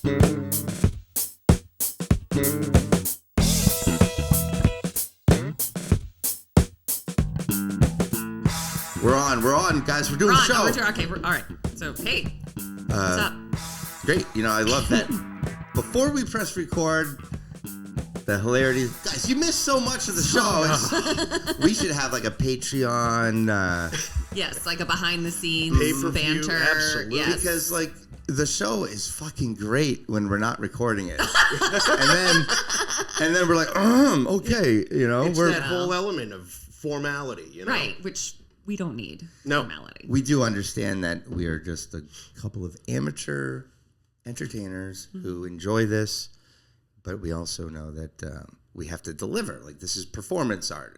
We're on, guys. We're doing the show. All right. So, hey, what's up? Great. I love that. Before we press record, the hilarity. Guys, you missed so much of the show. We should have like a Patreon. Yes, like a behind the scenes banter. Absolutely. Yes. Because like the show is fucking great when we're not recording it. and then we're like, okay, It's that whole element of formality, Right, which we don't need. No. Formality. We do understand that we are just a couple of amateur entertainers who enjoy this, but we also know that we have to deliver. Like, this is performance art.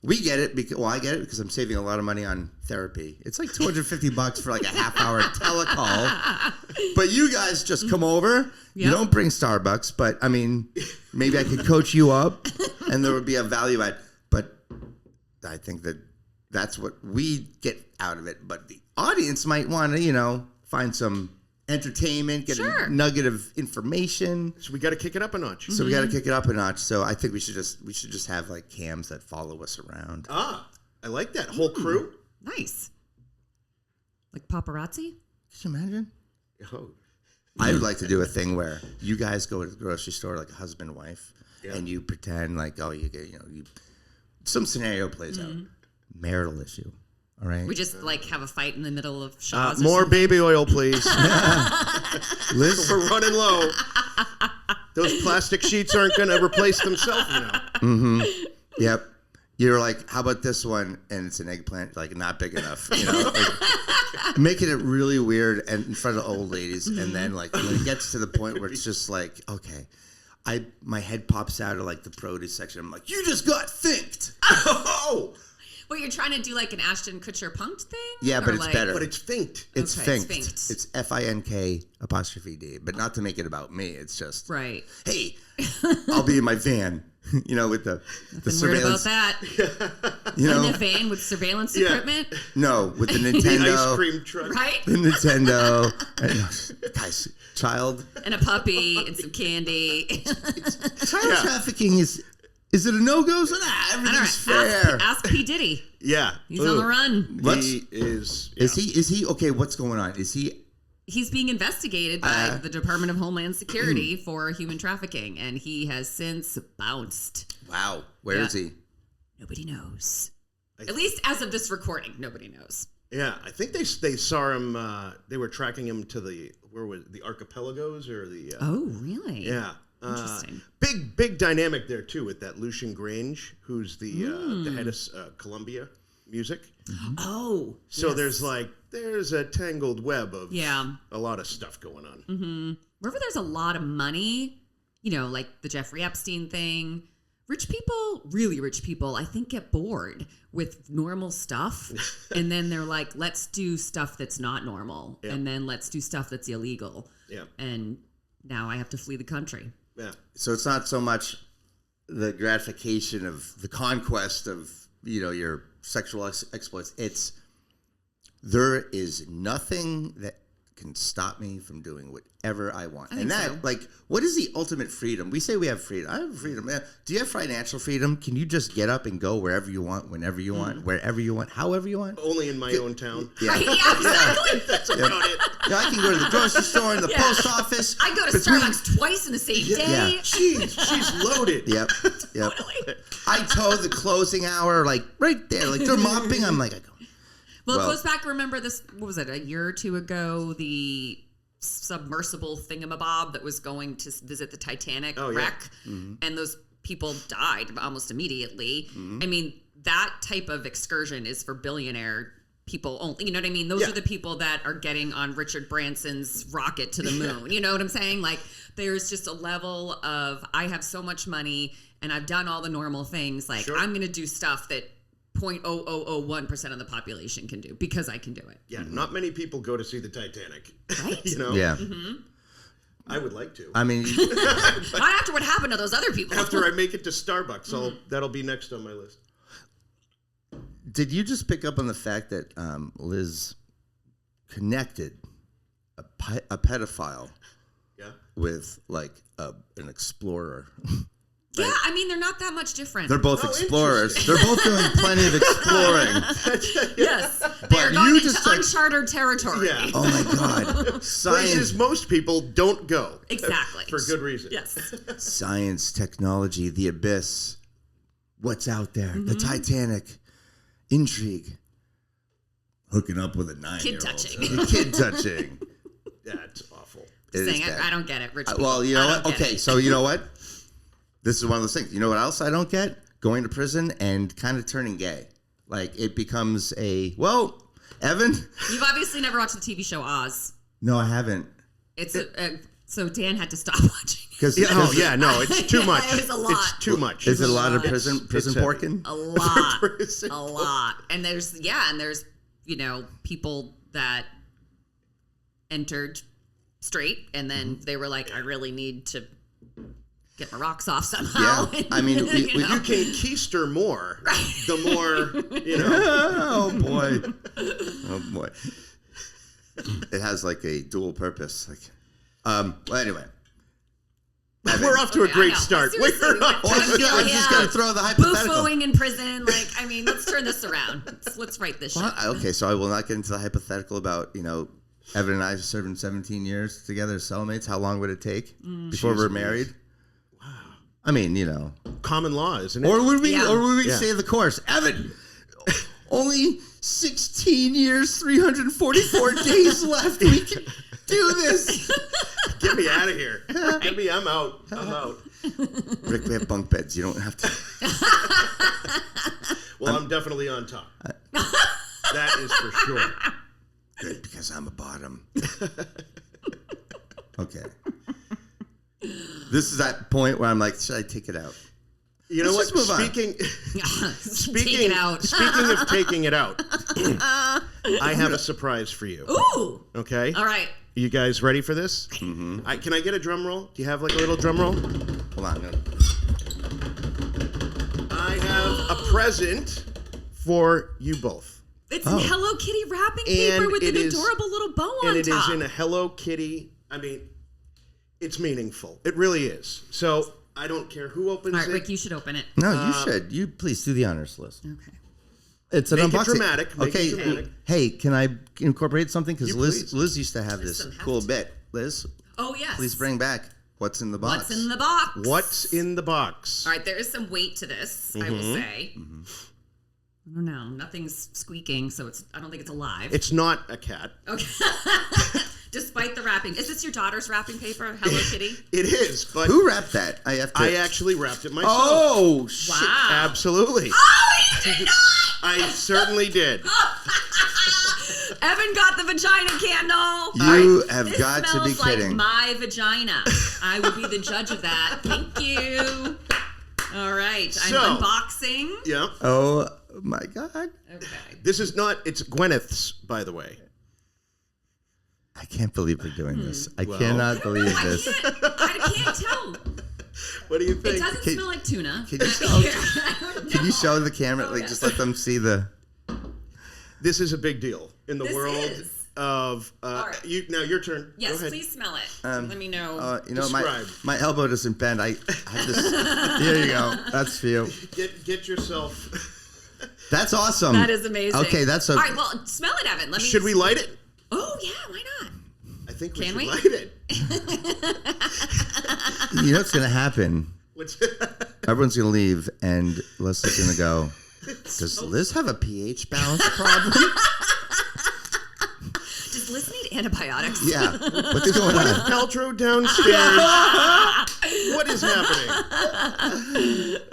We get it because, I get it because I'm saving a lot of money on therapy. It's like $250 for like a half-hour telecall. But you guys just come over. Yep. You don't bring Starbucks, but I mean, maybe I could coach you up, and there would be a value add. But I think that that's what we get out of it. But the audience might want to, find some entertainment, get a nugget of information. So we got to kick it up a notch. So we got to kick it up a notch. So I think we should just have like cams that follow us around. I like that whole crew. Nice. Like paparazzi? Could you imagine? Oh. I would like to do a thing where you guys go to the grocery store like a husband and wife, and you pretend like, some scenario plays out. Marital issue. All right. We just like have a fight in the middle of Shaw's. More baby oil, please. Liz, we're running low. Those plastic sheets aren't going to replace themselves now. Mm-hmm. Yep. You're like, how about this one? And it's an eggplant, like not big enough. Like, making it really weird and in front of old ladies, and then like when it gets to the point where it's just like, okay, my head pops out of like the produce section. I'm like, you just got thinked. Oh. Well, you're trying to do like an Ashton Kutcher punked thing? Yeah, but it's better. But it's finked. It's okay, finked. It's FINK''D. But not to make it about me. It's just, hey, I'll be in my van, with the surveillance. Weird about that. In a van with surveillance equipment? No, with the Nintendo. The ice cream truck. Right? The Nintendo. Guys, child. And a puppy and some candy. Child trafficking is it a no-go? So everything's fair. Ask P. Diddy. Yeah. He's on the run. He is. Is he okay? What's going on? He's being investigated by the Department of Homeland Security for human trafficking, and he has since bounced. Wow. Where is he? Nobody knows. At least as of this recording, nobody knows. Yeah, I think they saw him. They were tracking him to the archipelagos or the. Oh, really? Yeah. Interesting. Big dynamic there too with that Lucian Grange, who's the head of Columbia Music. Oh, so there's a tangled web of a lot of stuff going on. Mm-hmm. Wherever there's a lot of money, like the Jeffrey Epstein thing. Rich people, really rich people, I think get bored with normal stuff, and then they're like, "Let's do stuff that's not normal, and then let's do stuff that's illegal." Yeah, and now I have to flee the country. Yeah. So it's not so much the gratification of the conquest of, your sexual exploits. It's there is nothing that can stop me from doing whatever I want. And that, what is the ultimate freedom? We say we have freedom. I have freedom. Do you have financial freedom? Can you just get up and go wherever you want, whenever you want, wherever you want, however you want? Only in my own town. Yeah. Exactly. That's about it. I can go to the grocery store and the post office. I go to Starbucks twice in the same day. Yeah. She's loaded. Yep. Totally. I toe the closing hour, like right there. Like they're mopping. I'm like, I go. Well, it goes back, remember this, what was it, a year or two ago, the submersible thingamabob that was going to visit the Titanic wreck, and those people died almost immediately. I mean, that type of excursion is for billionaire people only. You know what I mean? Those are the people that are getting on Richard Branson's rocket to the moon. You know what I'm saying? Like, there's just a level of, I have so much money, and I've done all the normal things. Like, I'm going to do stuff that 0.0001% of the population can do because I can do it. Yeah, not many people go to see the Titanic. Right? Yeah. Mm-hmm. I would like to. I mean, not after what happened to those other people. After I make it to Starbucks, that'll be next on my list. Did you just pick up on the fact that Liz connected a pedophile with like an explorer. Yeah, I mean, they're not that much different. They're both explorers. They're both doing plenty of exploring. Yes. They're going into uncharted territory. Yeah. Oh my God. Places most people don't go. Exactly. For good reason. Yes. Science, technology, the abyss. What's out there? The Titanic. Intrigue. Hooking up with a 9-year-old. Kid touching. Kid touching. That's awful. Saying I don't get it, rich people. Well, you know what? Okay, so you know what? This is one of those things. You know what else I don't get? Going to prison and kind of turning gay. Like, it becomes Evan? You've obviously never watched the TV show Oz. No, I haven't. It's so Dan had to stop watching it. It's too much. It was a lot. It's too much. Is it a lot of prison porking? A lot. A lot. And there's people that entered straight and then they were like, I really need to get my rocks off somehow. Yeah. I mean, you can keister more, the more, Oh, boy. Oh, boy. It has like a dual purpose. Like, well, anyway. We're off to a great start. I'm just going to throw the hypothetical. Boo-fooing in prison. Like, I mean, let's turn this around. Let's write this shit. Okay, so I will not get into the hypothetical about, Evan and I serving 17 years together as cellmates. How long would it take before we're married? Wow. I mean, common law, isn't it? Or would we say the course? Evan, only 16 years, 344 days left. We can do this. Get me out of here. I'm out. Rick, we have bunk beds. You don't have to. Well, I'm definitely on top. That is for sure. Good, because I'm a bottom. Okay. This is that point where I'm like, should I take it out? You know what? Speaking of taking it out, I have a surprise for you. Ooh. Okay. All right. You guys ready for this? Mm-hmm. Can I get a drum roll? Do you have like a little drum roll? Hold on. I have a present for you both. It's in Hello Kitty wrapping paper with an adorable little bow on top. And it is in a Hello Kitty. I mean, it's meaningful. It really is. So I don't care who opens it. All right, Rick, you should open it. No, you should. You please do the honors list. Okay. It's an unboxing. Dramatic. Make it dramatic. Hey, can I incorporate something? Because Liz used to have this cool bit. Liz? Oh, yes. Please bring back What's in the Box. What's in the box? What's in the box? All right, there is some weight to this, I will say. Mm-hmm. I don't know. Nothing's squeaking, so I don't think it's alive. It's not a cat. Okay. Despite the wrapping. Is this your daughter's wrapping paper, Hello Kitty? It is, but... Who wrapped that? I actually wrapped it myself. Oh, shit. Wow. Absolutely. Oh, you did not! I certainly did. Evan got the vagina candle. You have got to be kidding. Like my vagina. I will be the judge of that. Thank you. All right. I'm unboxing. Yeah. Oh, my God. Okay. This is not... It's Gwyneth's, by the way. I can't believe we're doing this. I cannot believe this. I can't tell. What do you think? It doesn't smell like tuna. Can you show the camera? Just let them see the... This is a big deal in the world of... right. Now, your turn. Yes, please smell it. Let me know. My elbow doesn't bend. I have this... Here you go. That's for you. Get yourself... That's awesome. That is amazing. Okay, that's All right, well, smell it, Evan. Should we light it? Oh, yeah, why not? I think we Can should light it. You know what's going to happen? Everyone's going to leave, and Leslie's going to go, does Liz have a pH balance problem? Does Liz need antibiotics? Yeah. What's going on? Gwyneth Paltrow downstairs. What is happening?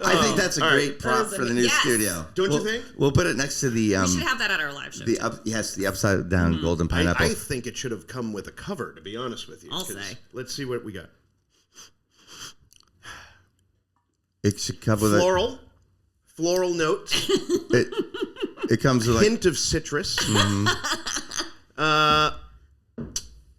I think that's a great prop for the new studio. Don't you think? We'll put it next to the... we should have that at our live show. The upside down golden pineapple. I think it should have come with a cover, to be honest with you. I'll say. Let's see what we got. It should come with floral notes. It comes with hint of citrus. Mm-hmm.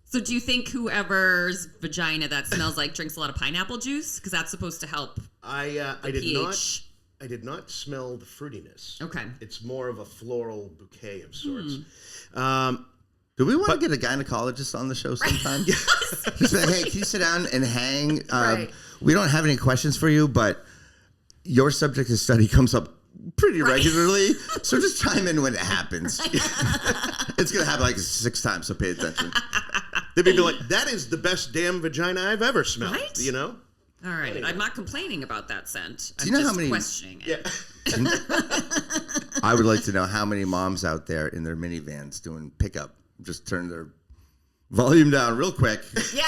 So do you think whoever's vagina that smells like drinks a lot of pineapple juice? Because that's supposed to help I pH. did not smell the fruitiness. Okay. It's more of a floral bouquet of sorts. Do Do we want to get a gynecologist on the show sometime? He's like, hey, can you sit down and hang? Right. We don't have any questions for you, but your subject of study comes up pretty regularly, so just chime in when it happens. It's going to happen like 6 times, so pay attention. They'd be like, that is the best damn vagina I've ever smelled, Right? you know? All right. I'm not complaining about that scent. I'm you know just how many- questioning it. Yeah. I would like to know how many moms out there in their minivans doing pickup just turn their volume down real quick. Yeah.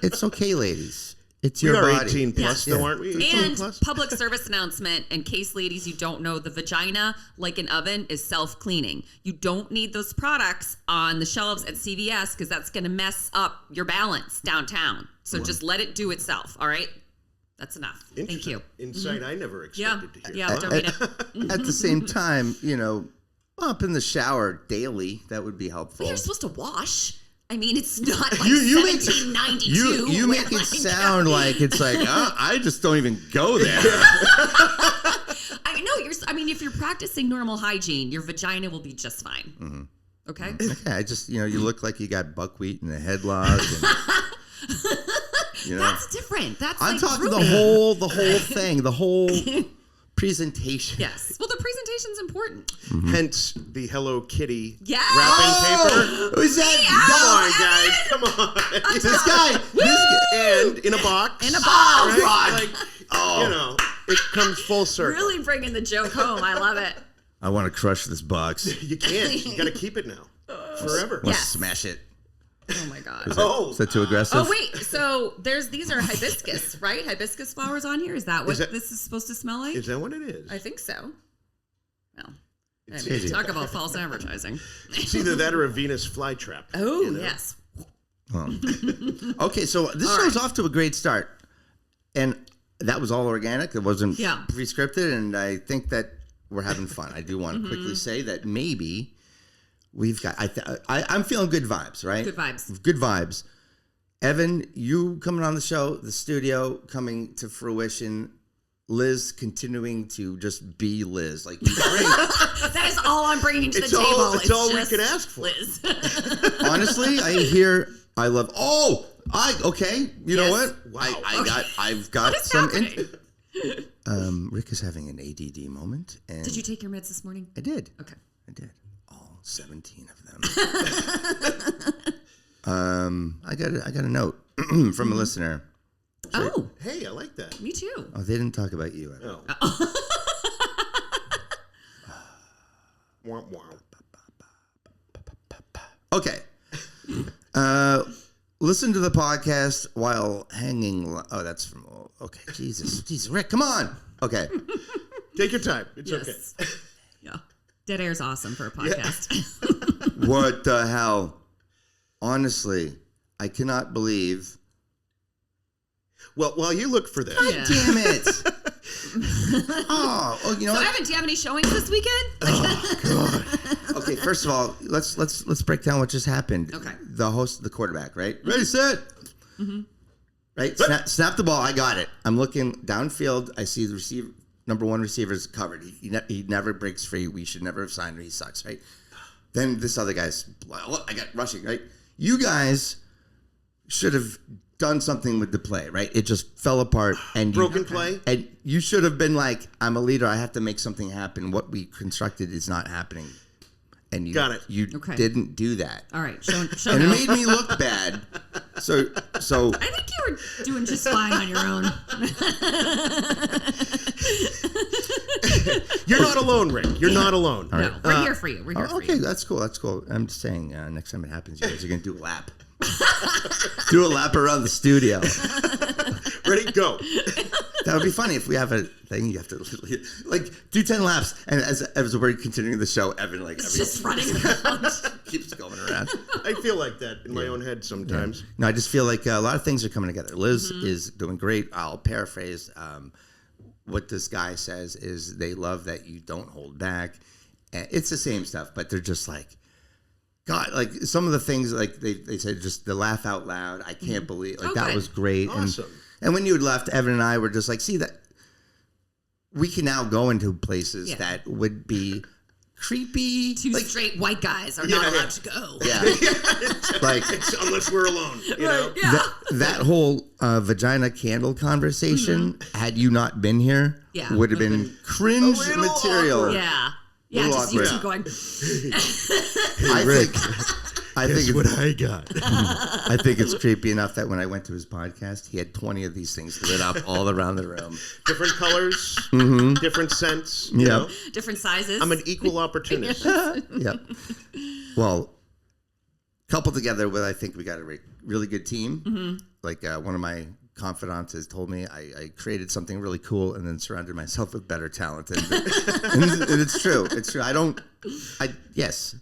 It's okay, ladies. It's We your are body. 18 plus, Yeah. though, aren't we? 18 And plus? public service announcement, in case ladies you don't know, the vagina, like an oven, is self-cleaning. You don't need those products on the shelves at CVS because that's going to mess up your balance downtown. So just let it do itself, all right? That's enough. Thank you. Insight I never Yeah, expected to hear. yeah, don't need it. At the same time, up in the shower daily, that would be helpful. You're supposed to wash. I mean, it's not like You make- 1792. You where, make it sound like it's like, I just don't even go there. I mean, no, if you're practicing normal hygiene, your vagina will be just fine. Mm-hmm. Okay? Okay, I just, you look like you got buckwheat in a headlock. And, That's different. That's I'm like talking grooming. the whole thing, the whole presentation. Yes. Well, the presentation's important. Hence the Hello Kitty Yeah. wrapping paper. Who's that? Come on, guys. Come on. This guy. And in a box. In a box. God. You know, it comes full circle. Really bringing the joke home. I love it. I want to crush this box. You can't. You got to keep it now. Forever. Want to Yes. smash it. Oh my god. Oh. Is that too aggressive? Oh wait, so these are hibiscus, right? Hibiscus flowers on here. Is that what this is supposed to smell like? Is that what it is? I think so. Well, I easy. mean, talk about false advertising. It's either that or a Venus flytrap. Oh you know? yes. Okay, so this All show's right. off to a great start. And that was all organic. It wasn't Yeah. pre-scripted. And I think that we're having fun. I do want to quickly say that maybe we've got... I'm feeling good vibes, right? Good vibes. Good vibes. Evan, you coming on the show, the studio coming to fruition, Liz continuing to just be Liz. Like, you bring... That is all I'm bringing to the It's table. all- it's all we just can ask for. Liz. Honestly, I love... Okay. You know what? Wow. I've got What is some... happening? Rick is having an ADD moment. And Did you take your meds this morning? I did. Okay. I did. All 17 of them. I got a note from a listener. Oh, Hey, I like that. me too. Oh, they didn't talk about you. Evan. Oh. Womp womp. Okay. Listen to the podcast while hanging. Oh, that's from. Okay, Jesus, Rick, come on. Okay. Take your time. It's Yes. okay. Yeah. Dead air's awesome for a podcast. What the hell? Honestly, I cannot believe. Well, while you look for this, Yeah. Damn it. Oh, you know So what? Evan, do you have any showings this weekend? Okay, first of all, let's break down what just happened. Okay. The host, the quarterback, right? Ready, set. Right? Snap the ball. I got it. I'm looking downfield. I see the receiver, number one receiver is covered. He never breaks free. We should never have signed him. He sucks, right? Then this other guy's, I got rushing, right? You guys should have done something with the play, right? It just fell apart. And broken play. And you should have been like, I'm a leader. I have to make something happen. What we constructed is not happening. And you Got it. You Okay. didn't do that. All right. Show And it now. made me look bad. So I think you were doing just fine on your own. You're not alone, Rick. You're not alone. No, we're here for you. We're here for okay, you. that's cool. That's cool. I'm just saying, next time it happens, you guys are gonna do a lap. Do a lap around the studio. Ready? Go. That would be funny if we have a thing. You have to do 10 laps, and as we're continuing the show, Evan It's just running around. keeps going around. I feel like that in my own head sometimes. No, I just feel like a lot of things are coming together. Liz is doing great. I'll paraphrase. What this guy says is they love that you don't hold back. And it's the same stuff, but they're just like, God, like some of the things like they said, just the laugh out loud. I can't believe that good. was great. Awesome. And when you had left, Evan and I were just like, see that we can now go into places that would be creepy. Two straight white guys are not allowed to go. Yeah. Like, unless we're alone. You know? Yeah. That whole vagina candle conversation, had you not been here, would have been cringe material. Awkward. Yeah. Yeah, just you two going. I think what I got. I think it's creepy enough that when I went to his podcast, he had 20 of these things lit up all around the room. Different colors, different scents. You know? Different sizes. I'm an equal opportunist. Yep. Well, coupled together with, I think we got a really good team. Like one of my confidants has told me, I created something really cool and then surrounded myself with better talent. And it's true. It's true. Yes.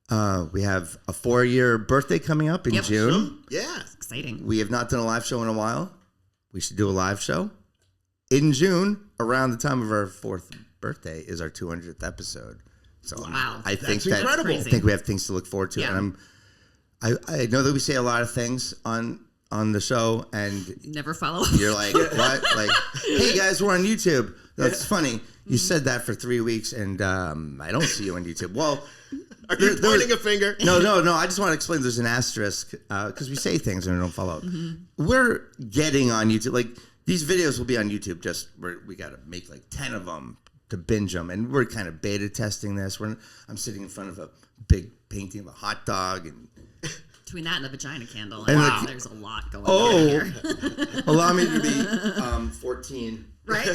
We have a 4-year birthday coming up in June. Yeah. It's exciting. We have not done a live show in a while. We should do a live show. In June, around the time of our 4th birthday, is our 200th episode. So wow. I think that's incredible. I think we have things to look forward to. Yeah. And I know that we say a lot of things on the show, and never follow up. You're like, what? Like, hey guys, we're on YouTube. That's funny. You said that for 3 weeks, and I don't see you on YouTube. Well, are you pointing a finger? No. I just want to explain. There's an asterisk because we say things and we don't follow up. We're getting on YouTube. Like, these videos will be on YouTube. Just we got to make like 10 of them to binge them, and we're kind of beta testing this. I'm sitting in front of a big painting of a hot dog, and between that and the vagina candle, and there's a lot going on here. Allow me to be 14. Right?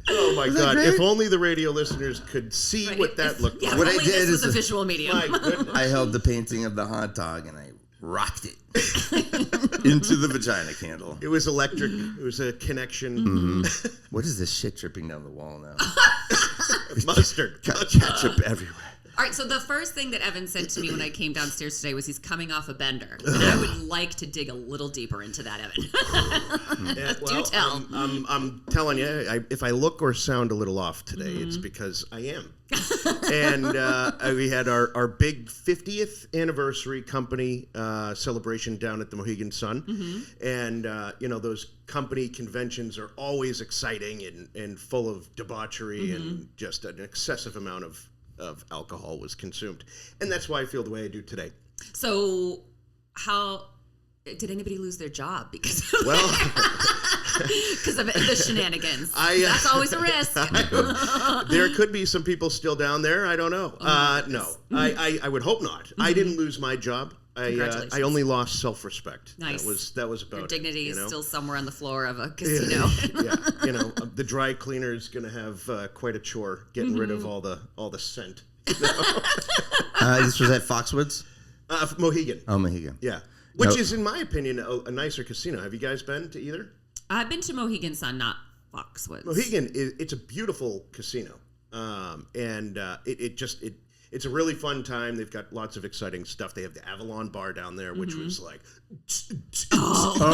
Oh my God! If only the radio listeners could see what that looked like. What I did is a visual medium. My goodness. I held the painting of the hot dog and I rocked it into the vagina candle. It was electric. It was a connection. What is this shit dripping down the wall now? Mustard. Ketchup everywhere. All right, so the first thing that Evan said to me when I came downstairs today was he's coming off a bender. And I would like to dig a little deeper into that, Evan. Yeah, Do tell. I'm telling you, if I look or sound a little off today, it's because I am. And we had our big 50th anniversary company celebration down at the Mohegan Sun. And, those company conventions are always exciting and full of debauchery and just an excessive amount of alcohol was consumed. And that's why I feel the way I do today. So how did anybody lose their job because of the shenanigans? That's always a risk. There could be some people still down there. I don't know. No, I would hope not. I didn't lose my job. I only lost self-respect. Nice. That was about your dignity it. is still somewhere on the floor of a casino. Yeah. The dry cleaner is going to have quite a chore getting rid of all the scent. This was at Foxwoods? Mohegan. Oh, Mohegan. Yeah. Which is, in my opinion, a nicer casino. Have you guys been to either? I've been to Mohegan Sun, not Foxwoods. Mohegan, it's a beautiful casino. It's a really fun time. They've got lots of exciting stuff. They have the Avalon Bar down there, which was like... Oh, no.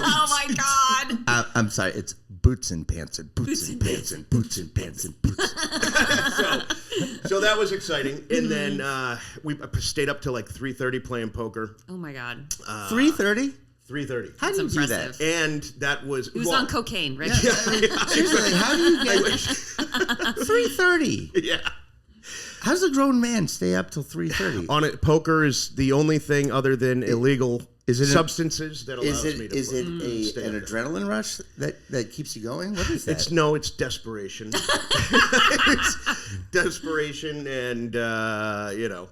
Oh, my God. I'm sorry. It's boots and pants and boots and pants and boots and pants and boots. So that was exciting. And then we stayed up till like 3:30 playing poker. Oh, my God. 3:30? 3:30. How do you do that? And that was... He was on cocaine, right? Yeah. Seriously, how do you get... 3:30? Yeah. How does a grown man stay up till 3:30? On it, poker is the only thing other than illegal substances that allows me to Is it an adrenaline rush that keeps you going? What is that? It's desperation. It's desperation and, a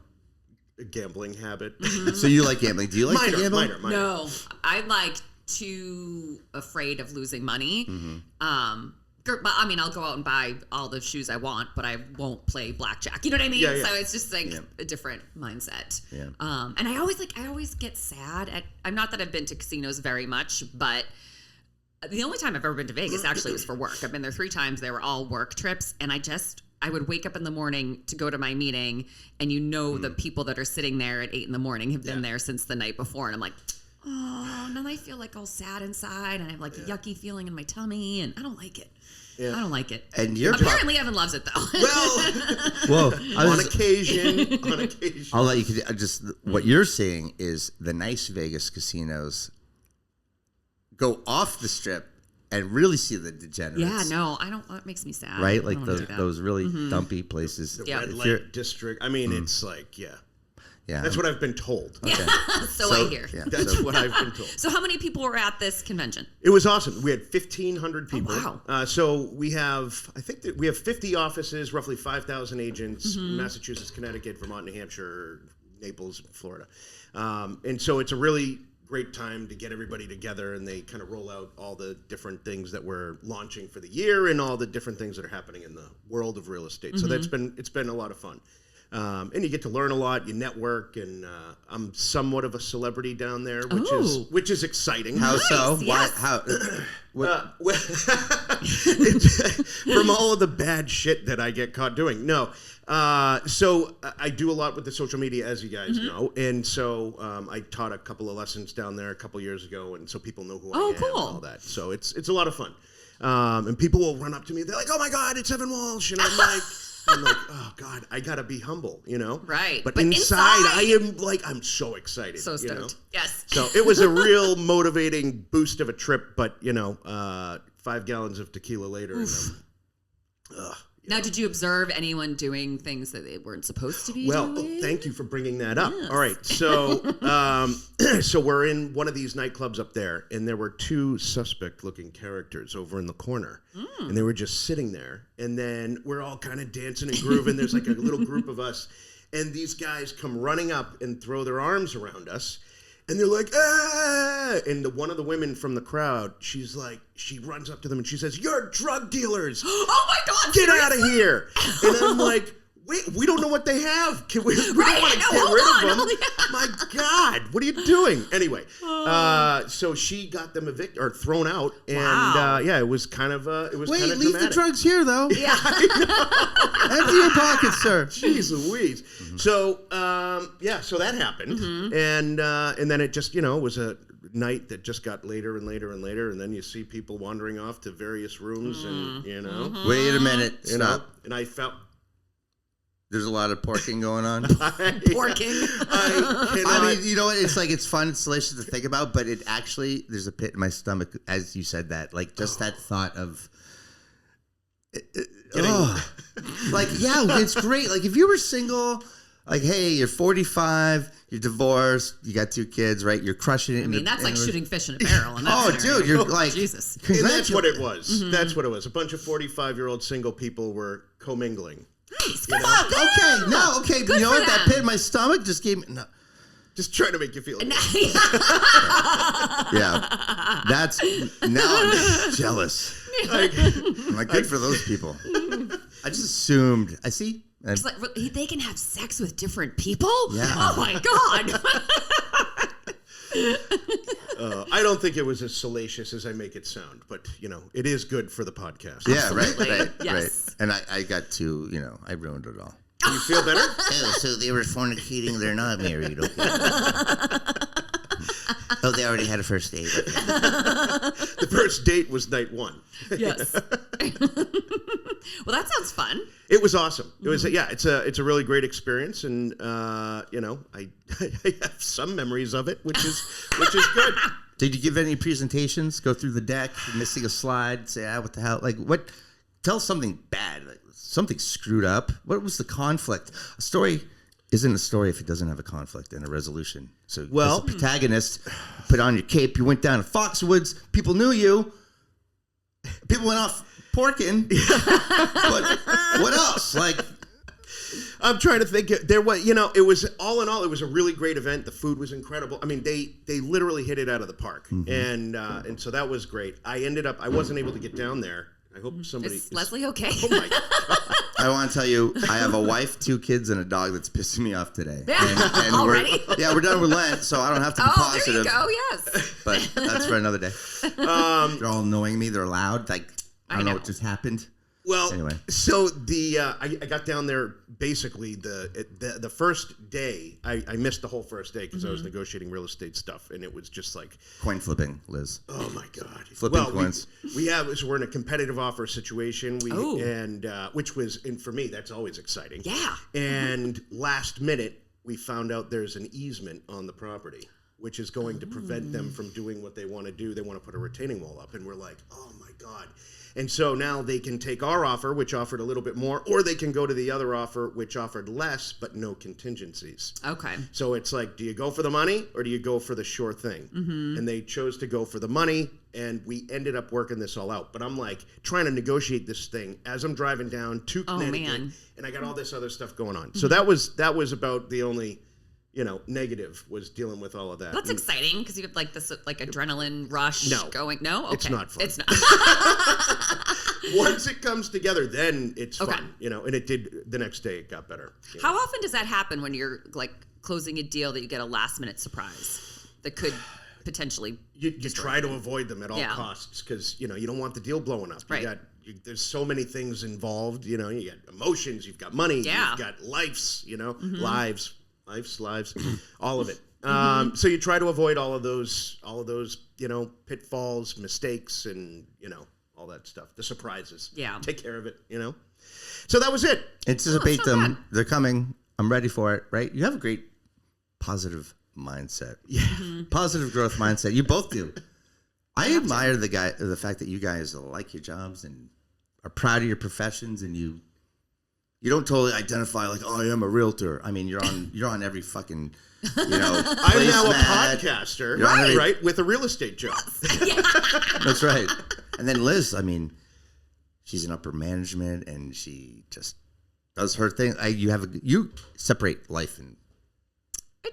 gambling habit. So you like gambling. Do you like to gamble? Minor. No. I'm like too afraid of losing money. I'll go out and buy all the shoes I want, but I won't play blackjack. You know what I mean? Yeah. So it's just like a different mindset. Yeah. And I always get sad I'm not that I've been to casinos very much, but the only time I've ever been to Vegas actually was for work. I've been there 3 times. They were all work trips, and I would wake up in the morning to go to my meeting, and the people that are sitting there at 8 in the morning have been there since the night before, and I'm like, oh, and then I feel like all sad inside, and I have like a yucky feeling in my tummy, and I don't like it. Yeah. I don't like it. And apparently Evan loves it though. Well, on occasion. I'll let you what you're saying is the nice Vegas casinos go off the strip and really see the degenerates. Yeah, no, I don't. That makes me sad. Right, I like don't wanna do that. those really dumpy places. The Yeah. red light district. I mean, it's like, yeah. Yeah, That's what I've been told. Yeah, so I hear. Yeah, That's what I've been told. So how many people were at this convention? It was awesome. We had 1,500 people. Oh, wow. So we have, I think that we have 50 offices, roughly 5,000 agents, Massachusetts, Connecticut, Vermont, New Hampshire, Naples, Florida. And so it's a really great time to get everybody together, and they kind of roll out all the different things that we're launching for the year and all the different things that are happening in the world of real estate. So it's been a lot of fun. And you get to learn a lot, you network, and I'm somewhat of a celebrity down there, which is exciting. How so? Yes. Why? How? From all of the bad shit that I get caught doing. No. So I do a lot with the social media, as you guys know. And so I taught a couple of lessons down there a couple years ago, and so people know who I am and all that. So it's a lot of fun. And people will run up to me. They're like, "Oh, my God, it's Evan Walsh." And I'm like, oh, God, I got to be humble, Right. But inside, I'm so excited. So stoked. Yes. So it was a real motivating boost of a trip, but, 5 gallons of tequila later. Now, did you observe anyone doing things that they weren't supposed to be doing? Thank you for bringing that up. Yes. All right, so so we're in one of these nightclubs up there, and there were 2 suspect-looking characters over in the corner, and they were just sitting there, and then we're all kind of dancing and grooving. There's like a little group of us, and these guys come running up and throw their arms around us, and they're like, "Ah!" And one of the women from the crowd, she runs up to them and she says, "You're drug dealers! Oh my God! Get out of here!" And I'm like, "Wait, we don't know what they have. We don't want to get rid of them. My God, what are you doing?" Anyway, so she got them evicted or thrown out, and it was kind of Wait, kind of leave dramatic. the drugs here, though. Yeah. Empty your pockets, sir. Jeez Louise. So, so that happened, and then it just, was a night that just got later and later and later, and then you see people wandering off to various rooms, and Wait a minute, stop. And I felt. There's a lot of porking going on. Porking. I mean, you know what? It's like, it's fun. It's delicious to think about, but it actually, there's a pit in my stomach as you said that. Like, just that thought of, like, yeah, it's great. Like, if you were single, like, hey, you're 45, you're divorced, you got 2 kids, right? You're crushing it. I mean, that's like shooting fish in a barrel. Dude, you're like, Jesus. And that's what it was. That's what it was. A bunch of 45-year-old single people were commingling. Nice. Okay. Good, you know what? That pit in my stomach just gave me. No. Just trying to make you feel good. Yeah. Now I'm jealous. I'm like, good for those people. I just assumed. I see. It's like, they can have sex with different people? Yeah. Oh, my God. I don't think it was as salacious as I make it sound, but, it is good for the podcast. Yeah, right. Yes. And I got to, I ruined it all. Do you feel better? Oh, so they were fornicating. They're not married. Okay. Oh, they already had a first date. Okay. The first date was night 1. Yes. Well, that sounds fun. It was awesome. It was, it's a really great experience, and I have some memories of it, which is good. Did you give any presentations? Go through the deck, missing a slide, say, what the hell? Like, what? Tell something bad, like something screwed up. What was the conflict? A story isn't a story if it doesn't have a conflict and a resolution. So, as the protagonist, put on your cape, you went down to Foxwoods, people knew you, people went off porking, but what else? Like, I'm trying to think. There was, it was all in all, it was a really great event. The food was incredible. I mean, they literally hit it out of the park, and so that was great. I wasn't able to get down there. I hope somebody. Is Leslie okay? Oh my God! I want to tell you, I have a wife, 2 kids, and a dog that's pissing me off today. Yeah. And already? we're done with Lent, so I don't have to be positive. There you go. Yes. But that's for another day. They're all annoying me. They're loud. Like, I don't know what just happened. Well, anyway, so I got down there basically the first day. I missed the whole first day because I was negotiating real estate stuff, and it was just like coin flipping, Liz. Oh my God, flipping coins. We're in a competitive offer situation. Which was, and for me that's always exciting. Yeah. And last minute we found out there's an easement on the property. which is going to prevent them from doing what they want to do. They want to put a retaining wall up. And we're like, oh my God. And so now they can take our offer, which offered a little bit more, or they can go to the other offer, which offered less, but no contingencies. Okay. So it's like, do you go for the money or do you go for the sure thing? Mm-hmm. And they chose to go for the money, and we ended up working this all out. But I'm like trying to negotiate this thing as I'm driving down to Connecticut, and I got all this other stuff going on. So that was about the only, negative, was dealing with all of that. That's exciting because you have like this adrenaline rush going. No, okay. It's not fun. It's not. Once it comes together, then it's fun, and it did. The next day it got better. How often does that happen when you're like closing a deal that you get a last minute surprise that could potentially you try to avoid them at all costs, because you don't want the deal blowing up. Right. There's so many things involved. You got emotions, you've got money, you've got lives, lives, all of it. So you try to avoid all of those, pitfalls, mistakes, and all that stuff. The surprises. Yeah. Take care of it. So that was it. Anticipate them. Bad. They're coming. I'm ready for it. Right? You have a great positive mindset. Yeah. Positive growth mindset. You both do. I admire the fact that you guys like your jobs and are proud of your professions, and you don't totally identify like, oh, I am a realtor. I mean, you're on every fucking, I'm now a podcaster, right? With a real estate job. That's right. And then Liz, I mean, she's in upper management, and she just does her thing. You separate life and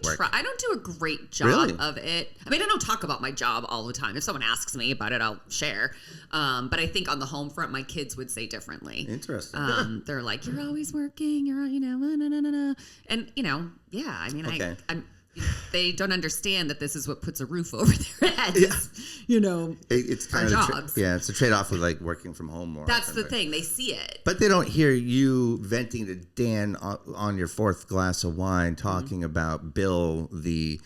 work. I don't do a great job of it. I mean, I don't talk about my job all the time. If someone asks me about it, I'll share. But I think on the home front, my kids would say differently. Interesting. They're like, you're always working. You're, and yeah. I mean, okay. they don't understand that this is what puts a roof over their heads. Yeah. It's kind of jobs. It's a trade-off with like working from home more. That's the thing. They see it, but they don't hear you venting to Dan on your fourth glass of wine, talking about Bill the.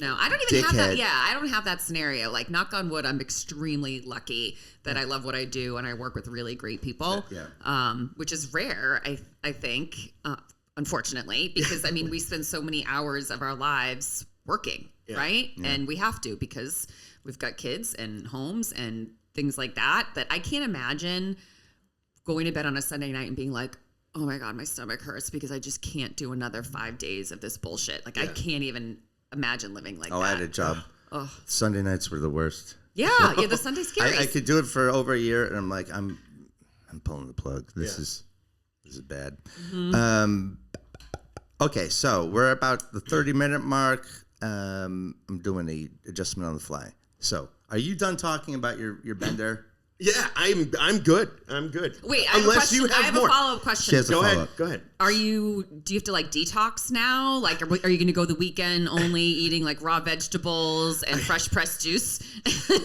No, I don't even have that. Yeah, I don't have that scenario. Like, knock on wood, I'm extremely lucky that I love what I do and I work with really great people. Yeah. Which is rare, I think. Unfortunately, because I mean, we spend so many hours of our lives working, right? Yeah. And we have to, because we've got kids and homes and things like that I can't imagine going to bed on a Sunday night and being like, oh my God, my stomach hurts because I just can't do another 5 days of this bullshit. Like, I can't even imagine living like that. I had a job. Sunday nights were the worst. Yeah, the Sunday's scary. I could do it for over a year, and I'm like, I'm pulling the plug. This is bad. Mm-hmm. Okay, so we're about the 30-minute mark. I'm doing a adjustment on the fly. So, are you done talking about your bender? Yeah, I'm good. I'm good. Wait, I have a question. I have a follow-up question. Go ahead. Do you have to like detox now? Like, are you going to go the weekend only eating like raw vegetables and fresh pressed juice?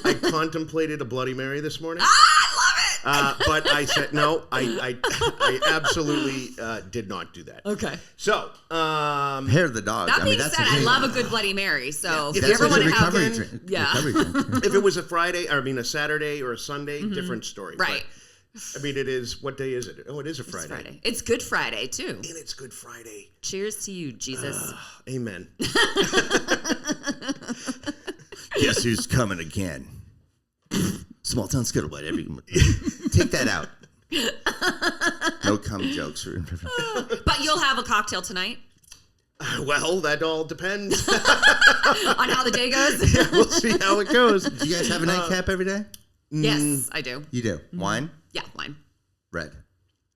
I contemplated a Bloody Mary this morning. I love it. But I said no. I absolutely did not do that. Okay. So, hair of the dog. That being said, I love a good Bloody Mary. So if you ever want to have if it was a Friday, or I mean a Saturday or a Sunday, different story. Right. But, I mean, it is. What day is it? Oh, it is a Friday. It's Friday. It's Good Friday too. And it's Good Friday. Cheers to you, Jesus. Amen. Guess who's coming again? Small town Scuttlebutt. Take that out. No cum jokes. But you'll have a cocktail tonight. Well, that all depends on how the day goes. Yeah, we'll see how it goes. Do you guys have a nightcap every day? Yes, I do. You do. Wine? Yeah, wine. Red.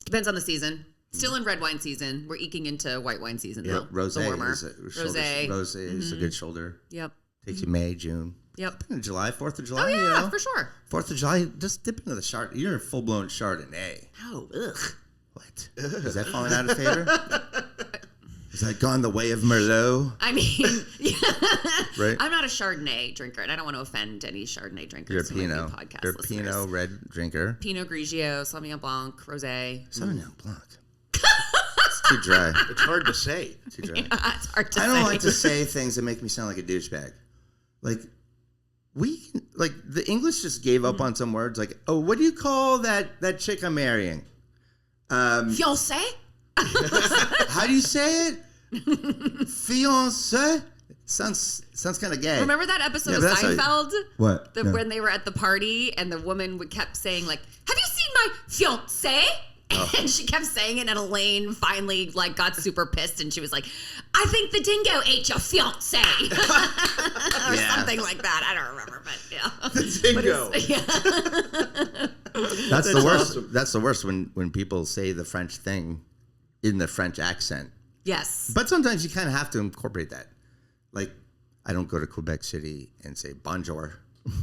Depends on the season. Still in red wine season. We're eking into white wine season though. Rosé. Rosé. Rosé is a good shoulder. Yep. Takes you May, June. Yep. July, 4th of July. Oh yeah, for sure. 4th of July, just dip into the Chardonnay. You're a full blown Chardonnay. Oh, ugh. What? Is that falling out of favor? Has that gone the way of Merlot? I mean, right? I'm not a Chardonnay drinker, and I don't want to offend any Chardonnay drinkers. You're a Pinot. You're a listeners. Pinot red drinker. Pinot Grigio, Sauvignon Blanc, Rosé. Sauvignon Blanc. It's too dry. It's hard to say. Too dry. Yeah, it's hard to say. I don't like to say things that make me sound like a douchebag. Like, the English just gave up on some words. Like, oh, what do you call that chick I'm marrying? Fiancé? How do you say it? Fiancé? Sounds kind of gay. Remember that episode of but Seinfeld? What? No. When they were at the party and the woman kept saying like, "Have you seen my fiance?" And she kept saying it, and Elaine finally like got super pissed, and she was like, "I think the dingo ate your fiance," or something like that. I don't remember, but yeah, The dingo. That's the worst. Awesome. That's the worst when people say the French thing in the French accent. Yes, But sometimes you kind of have to incorporate that. Like, I don't go to Quebec City and say bonjour. no,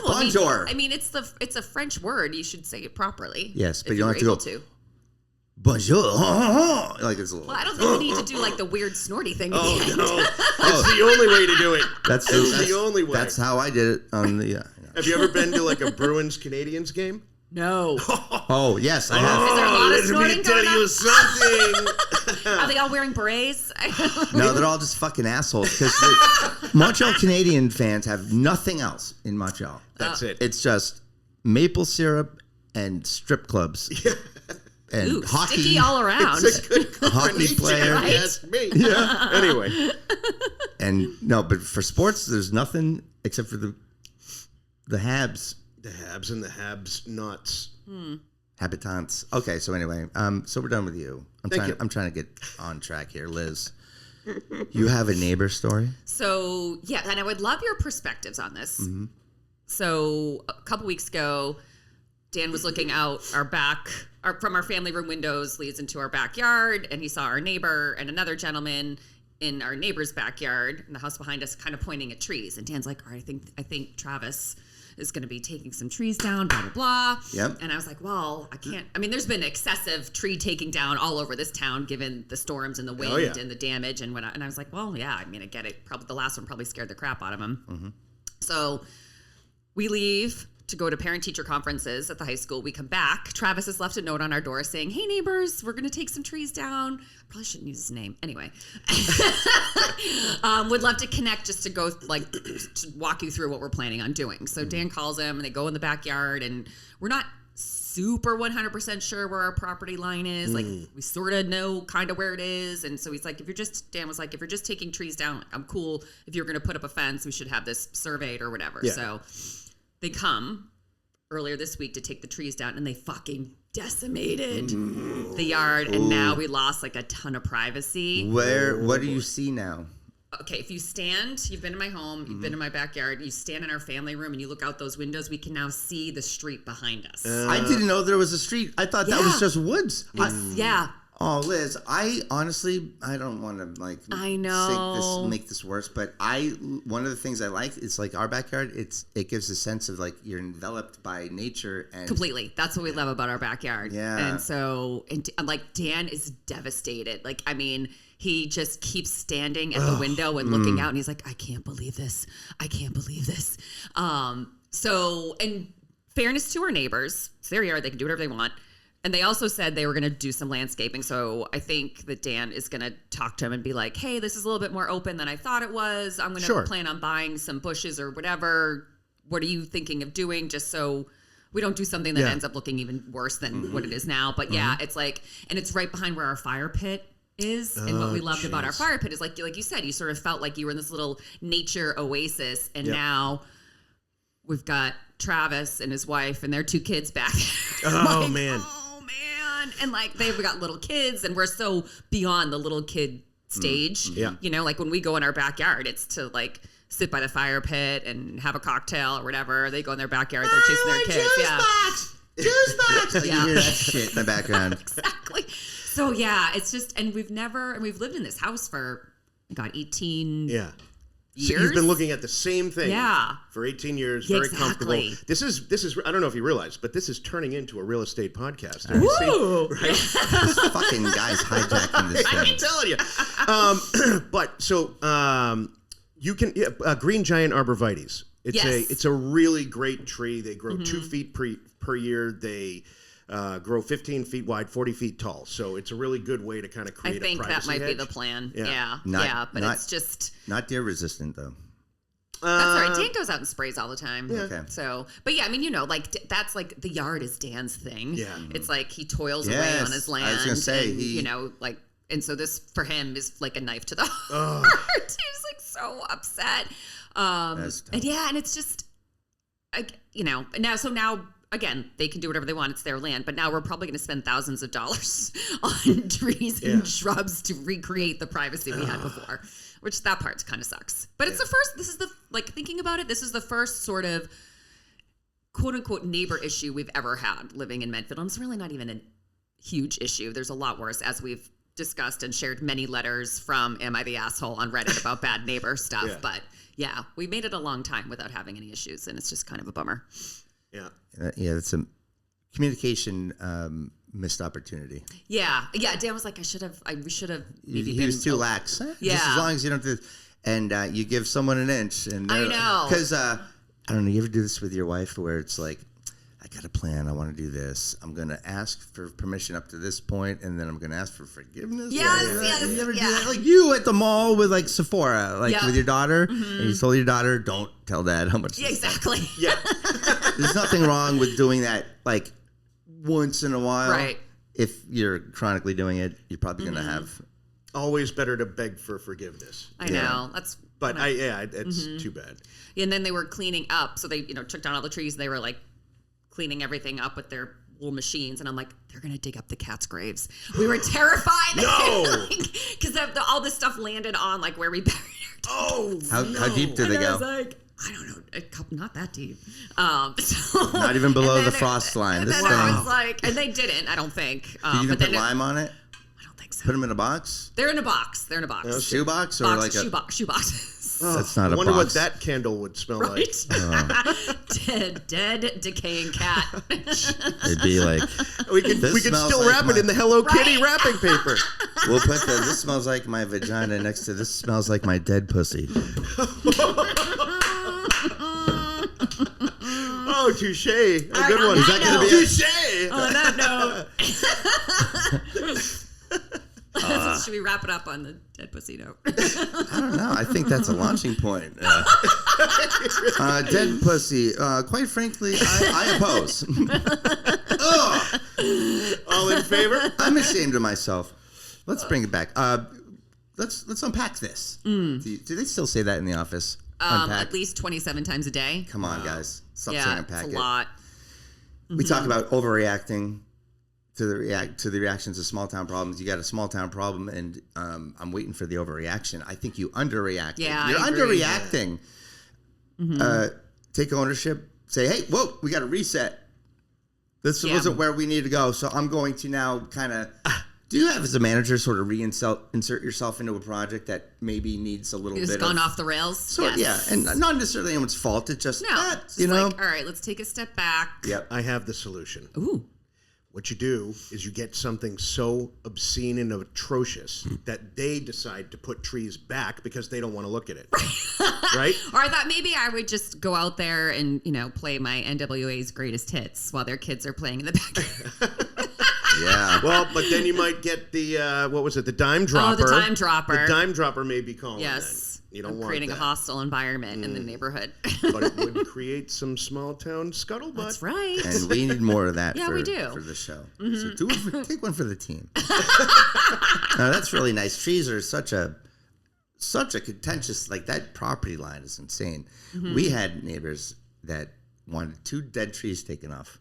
Bonjour. I mean, it's a French word. You should say it properly. Yes, but if you don't have you're to able go, bonjour. Like it's a little. Well, I don't think we need to do like the weird snorty thing. At the end. No, that's the only way to do it. That's the only way. That's how I did it on the. Have you ever been to like a Bruins Canadians game? No. Oh yes, I have. Is there a lot of Let snorting me tell going on? you something. Are they all wearing berets? No, they're all just fucking assholes. Because Montreal Canadian fans have nothing else in Montreal. That's it. It's just maple syrup and strip clubs. And Ooh, hockey. sticky all around. It's a good Hockey combination, player. if you ask me. Yeah. Anyway, And no, but for sports, there's nothing except for the Habs. the Habs and the Habs nuts. Habitants. Okay, so anyway, so we're done with you. Thank you. I'm trying to get on track here, Liz. You have a neighbor story? So, yeah, and I would love your perspectives on this. Mm-hmm. So, a couple weeks ago, Dan was looking out from our family room windows leads into our backyard, and he saw our neighbor and another gentleman in our neighbor's backyard in the house behind us kind of pointing at trees. And Dan's like, all right, I think Travis is going to be taking some trees down, blah, blah, blah. Yep. And I was like, well, I can't. I mean, there's been excessive tree taking down all over this town, given the storms and the wind and the damage and whatnot. And I was like, well, yeah, I mean, I get it. Probably the last one probably scared the crap out of him. Mm-hmm. So we leave to go to parent-teacher conferences at the high school. We come back. Travis has left a note on our door saying, hey, neighbors, we're going to take some trees down. Probably shouldn't use his name. Anyway. Would love to connect just to go, to walk you through what we're planning on doing. So Dan calls him, and they go in the backyard, and we're not super 100% sure where our property line is. Like, we sort of know kind of where it is. And so he's like, Dan was like, if you're just taking trees down, I'm cool. If you're going to put up a fence, we should have this surveyed or whatever. Yeah. So they come earlier this week to take the trees down, and they fucking decimated the yard. And now we lost like a ton of privacy. What do you see now? Okay, if you stand, you've been in my home, you've been in my backyard, you stand in our family room and you look out those windows, we can now see the street behind us. I didn't know there was a street. I thought that was just woods. Yeah. Oh, Liz, I don't want to I know. make this worse, but one of the things I like is like our backyard. It gives a sense of like you're enveloped by nature and completely. That's what we love about our backyard. Yeah. And so, like Dan is devastated. Like, I mean, he just keeps standing at the window and looking out, and he's like, I can't believe this. I can't believe this. So, in fairness to our neighbors, it's their yard. They can do whatever they want. And they also said they were going to do some landscaping. So I think that Dan is going to talk to him and be like, hey, this is a little bit more open than I thought it was. I'm going to plan on buying some bushes or whatever. What are you thinking of doing? Just so we don't do something that ends up looking even worse than what it is now. But yeah, it's like, and it's right behind where our fire pit is. And what we loved about our fire pit is like you said, you sort of felt like you were in this little nature oasis. And now we've got Travis and his wife and their 2 kids back there. Oh, man. And like they've got little kids, and we're so beyond the little kid stage. You know, like when we go in our backyard, it's to like sit by the fire pit and have a cocktail or whatever. They go in their backyard, they're chasing their kids. Juice box. You hear that shit in the background. Exactly. So yeah, it's just, and we've lived in this house for 18 years. So you've been looking at the same thing for 18 years, very comfortable. This is I don't know if you realize, but this is turning into a real estate podcast. Woo! Right? This fucking guy's hijacking this thing. I'm telling you. But so you can green giant arborvitaes. It's a really great tree. They grow 2 feet per year. They grow 15 feet wide, 40 feet tall. So it's a really good way to kind of create a privacy hedge. I think that might be the plan. Yeah. But it's just... Not deer resistant, though. That's all right. Dan goes out and sprays all the time. Yeah. Okay. So, but yeah, I mean, like that's like the yard is Dan's thing. Yeah. It's like he toils away on his land. I was going to say. and, And so this for him is like a knife to the heart. He's like so upset. And it's just, now again, they can do whatever they want. It's their land. But now we're probably going to spend thousands of dollars on trees and shrubs to recreate the privacy we had before, which that part kind of sucks. But it's the first, this is the, like, thinking about it, this is the first sort of quote unquote neighbor issue we've ever had living in Medfield. And it's really not even a huge issue. There's a lot worse, as we've discussed and shared many letters from Am I the Asshole on Reddit about bad neighbor stuff. Yeah. But yeah, we made it a long time without having any issues, and it's just kind of a bummer. Yeah. It's a communication missed opportunity. Yeah. Dan was like, we should have maybe he was too lax. Yeah. Just as long as you don't do this. And you give someone an inch. And I know. Because, I don't know, you ever do this with your wife where it's like, I got a plan. I want to do this. I'm going to ask for permission up to this point, and then I'm going to ask for forgiveness. Yes. You ever do that? Like you at the mall with like Sephora, with your daughter, and you told your daughter, don't tell dad how much. Yeah, exactly. Yeah. There's nothing wrong with doing that like once in a while. Right. If you're chronically doing it, you're probably going to have. Always better to beg for forgiveness. I know. That's. But it's too bad. And then they were cleaning up, so they took down all the trees. They were like cleaning everything up with their little machines, and I'm like, they're gonna dig up the cats' graves. We were terrified. No, because all this stuff landed on like where we buried our dogs. How deep did they go? I was like, I don't know, not that deep. So, not even below the frost line. And then I was like, and they didn't. I don't think. Did you even put lime on it? I don't think so. Put them in a box. They're in a box. Shoe box or like a shoe boxes. Oh, that's not a box. I wonder what that candle would smell like. Dead, decaying cat. It'd be like we could still wrap it in the Hello Kitty wrapping paper. We'll put this smells like my vagina next to this smells like my dead pussy. Oh, touche! A good one. Is that going to be touche? On that note. Should we wrap it up on the dead pussy note? I don't know. I think that's a launching point. Dead pussy. Quite frankly, I oppose. All in favor? I'm ashamed of myself. Let's bring it back. Let's unpack this. Do they still say that in the office? At least 27 times a day. Come on, guys. Stop saying unpack it. It's a lot. We talk about overreacting to the reactions of small town problems. You got a small town problem, and I'm waiting for the overreaction. I think you underreacted. Yeah, you're I agree. underreacting. Take ownership. Say, hey, whoa, we got to reset. This wasn't where we need to go. So I'm going to now kind of. Do you have, as a manager, sort of insert yourself into a project that maybe needs a little bit? It's gone off the rails. So yeah, and not necessarily anyone's fault. It's just like, all right, let's take a step back. Yep, I have the solution. Ooh. What you do is you get something so obscene and atrocious that they decide to put trees back because they don't want to look at it. Right? Or I thought maybe I would just go out there and, play my NWA's greatest hits while their kids are playing in the backyard. Yeah. Well, but then you might get the, what was it, the dime dropper. Oh, the dime dropper. The dime dropper may be calling. Yes. Then. You don't want creating that. a hostile environment in the neighborhood. But it would create some small town scuttlebutt. That's right. And we need more of that we do. For the show. So take one for the team. No, that's really nice. Trees are such a contentious, like that property line is insane. We had neighbors that wanted 2 dead trees taken off.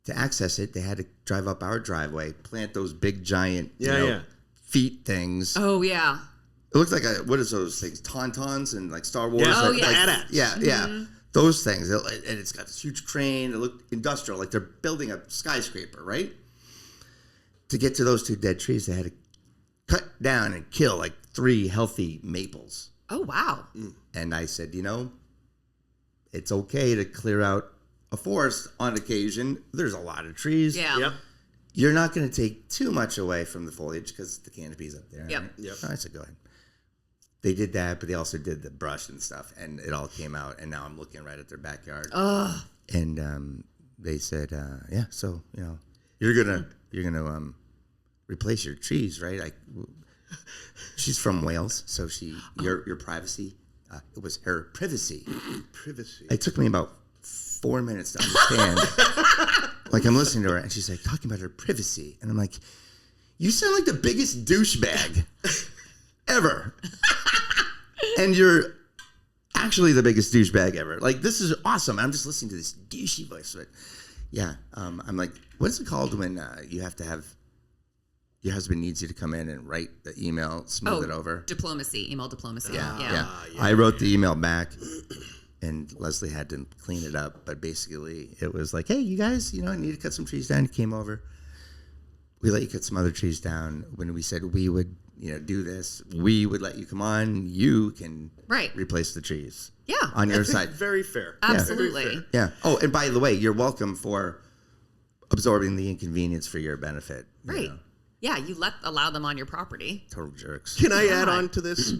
To access it, they had to drive up our driveway, plant those big giant feet things. Oh, yeah. It looks like what is those things? Tauntauns and like Star Wars. Oh, yeah. Yeah. Those things. And it's got this huge crane. It looked industrial, like they're building a skyscraper, right? To get to those 2 dead trees, they had to cut down and kill like 3 healthy maples. Oh, wow. And I said, it's okay to clear out a forest on occasion. There's a lot of trees. Yeah. Yep. You're not going to take too much away from the foliage because the canopy's up there. Yep. Right? Yep. So I said, go ahead. They did that, but they also did the brush and stuff, and it all came out. And now I'm looking right at their backyard. Oh. And they said, so you're gonna replace your trees, right? She's from Wales, so your privacy. It was her privacy. Privacy. It took me about 4 minutes to understand. Like I'm listening to her, and she's like talking about her privacy, and I'm like, you sound like the biggest douchebag ever. And you're actually the biggest douchebag ever. Like, this is awesome. I'm just listening to this douchey voice. But yeah, I'm like, what's it called when you have to have your husband needs you to come in and write the email, smooth it over? Diplomacy, email diplomacy. Yeah. I wrote the email back, and Leslie had to clean it up. But basically, it was like, hey, you guys, I need to cut some trees down. You came over. We let you cut some other trees down. When we said we would, do this, we would let you come on. You can replace the trees. Yeah. On your side. Very fair. Absolutely. Very fair. Yeah. Oh, and by the way, you're welcome for absorbing the inconvenience for your benefit. Right. Yeah, you allow them on your property. Total jerks. Can I add on to this?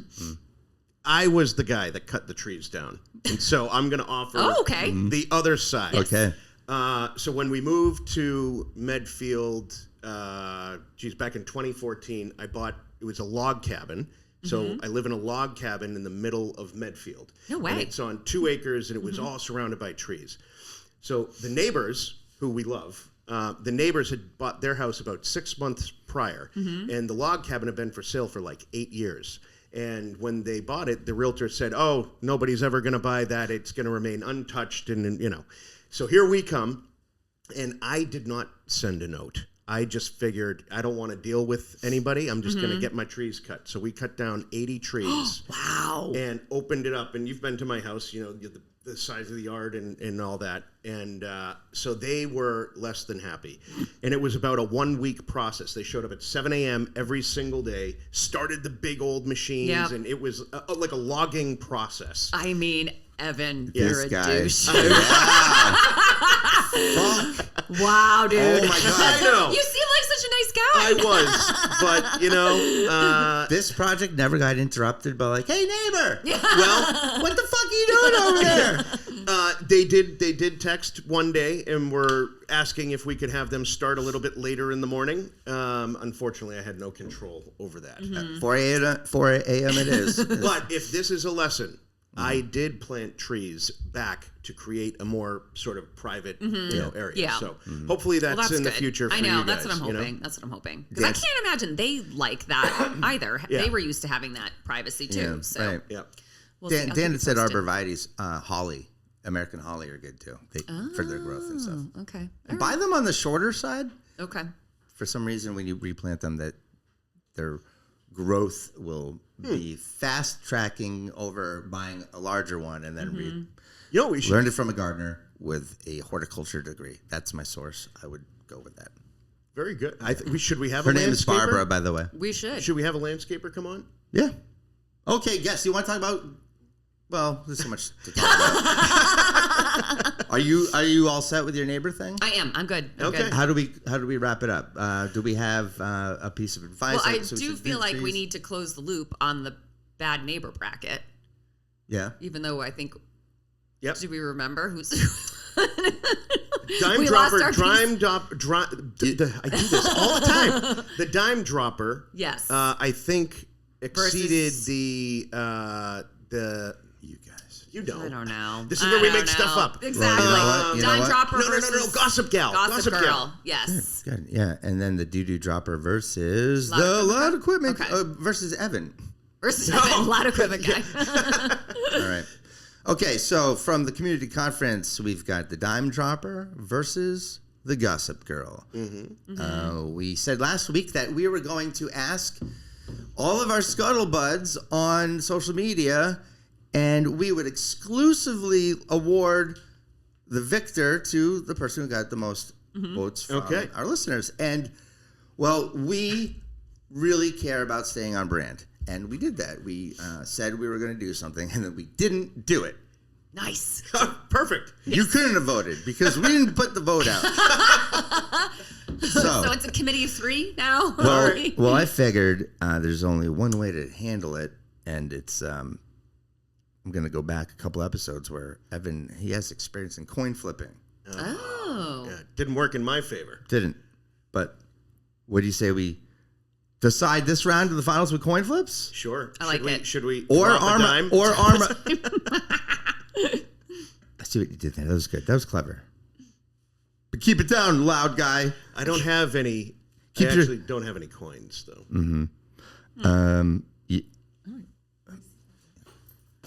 I was the guy that cut the trees down. And so I'm going to offer the other side. Okay. So when we moved to Medfield, back in 2014, it was a log cabin. So I live in a log cabin in the middle of Medfield. No way. And it's on 2 acres, and it was all surrounded by trees. So the neighbors, who we love, the neighbors had bought their house about 6 months prior, and the log cabin had been for sale for like 8 years. And when they bought it, the realtor said, "Oh, nobody's ever going to buy that. It's going to remain untouched." And so here we come, and I did not send a note. I just figured I don't want to deal with anybody. I'm just going to get my trees cut. So we cut down 80 trees. Wow. And opened it up. And you've been to my house, the size of the yard and all that. And so they were less than happy. And it was about a 1-week process. They showed up at 7 a.m. every single day, started the big old machines, and it was like a logging process. I mean, Evan, This you're a guy. douche. Fuck. Wow, dude. Oh, my God. I know. You seem like such a nice guy. I was. But, This project never got interrupted by like, hey, neighbor. well, What the fuck are you doing over there? They did text one day and were asking if we could have them start a little bit later in the morning. Unfortunately, I had no control over that. 4 a.m. it is. But if this is a lesson, I did plant trees back to create a more sort of private area. Yeah. So hopefully that's in the good. future for I know, you that's guys. what I'm hoping. That's what I'm hoping. Because I can't imagine they like that either. Yeah. They were used to having that privacy too. Yeah, So right. Yeah. we'll see. I'll Dan keep had you said posted. arborvitae's, holly, American holly are good too for their growth and stuff. Okay. And buy them on the shorter side. Okay. For some reason, when you replant them, that their growth will be fast tracking over buying a larger one, and then We should learned it from a gardener with a horticulture degree. That's my source. I would go with that. very good. Should we have Her a name is landscaper? Barbara, by the way. We should. Should we have a landscaper come on? Yeah. Okay, guess you want to talk about? Well, there's so much to talk about. Are you all set with your neighbor thing? I am. I'm good. I'm Okay. good. How do we wrap it up? Do we have a piece of advice? Well, I So we do should feel like we trees? need to close the loop on the bad neighbor bracket. Yeah. Even though I think. Yep. Do we remember who's? Dime We lost dropper, our I do this all the time. The dime dropper, Yes. I think exceeded Versus- the You guys. you know. I don't know. This is where we I make don't stuff know. up. Exactly. Well, you know what? You know Dime what? dropper No, versus Gossip Gal. Gossip Gal. girl. Yes. Good. Yeah, and then the doo-doo dropper versus Loud the equipment loud guy? equipment Okay. versus Evan. Versus a lot of equipment guy. All right. Okay, so from the community conference, we've got the dime dropper versus the gossip girl. We said last week that we were going to ask all of our Scuttlebuds on social media, and we would exclusively award the victor to the person who got the most votes from our listeners. And, well, we really care about staying on brand. And we did that. We said we were going to do something, and then we didn't do it. Nice. Perfect. You couldn't have voted because we didn't put the vote out. So it's a committee of 3 now? Well, I figured there's only one way to handle it, and it's I'm going to go back a couple episodes where Evan, he has experience in coin flipping. Oh. Yeah, didn't work in my favor. Didn't. But what do you say we decide this round to the finals with coin flips? Sure. I like it. Should we Or drop a dime? arm. I see what you did there. That was good. That was clever. But keep it down, loud guy. I don't have any I actually don't have any coins, though. Mm-hmm.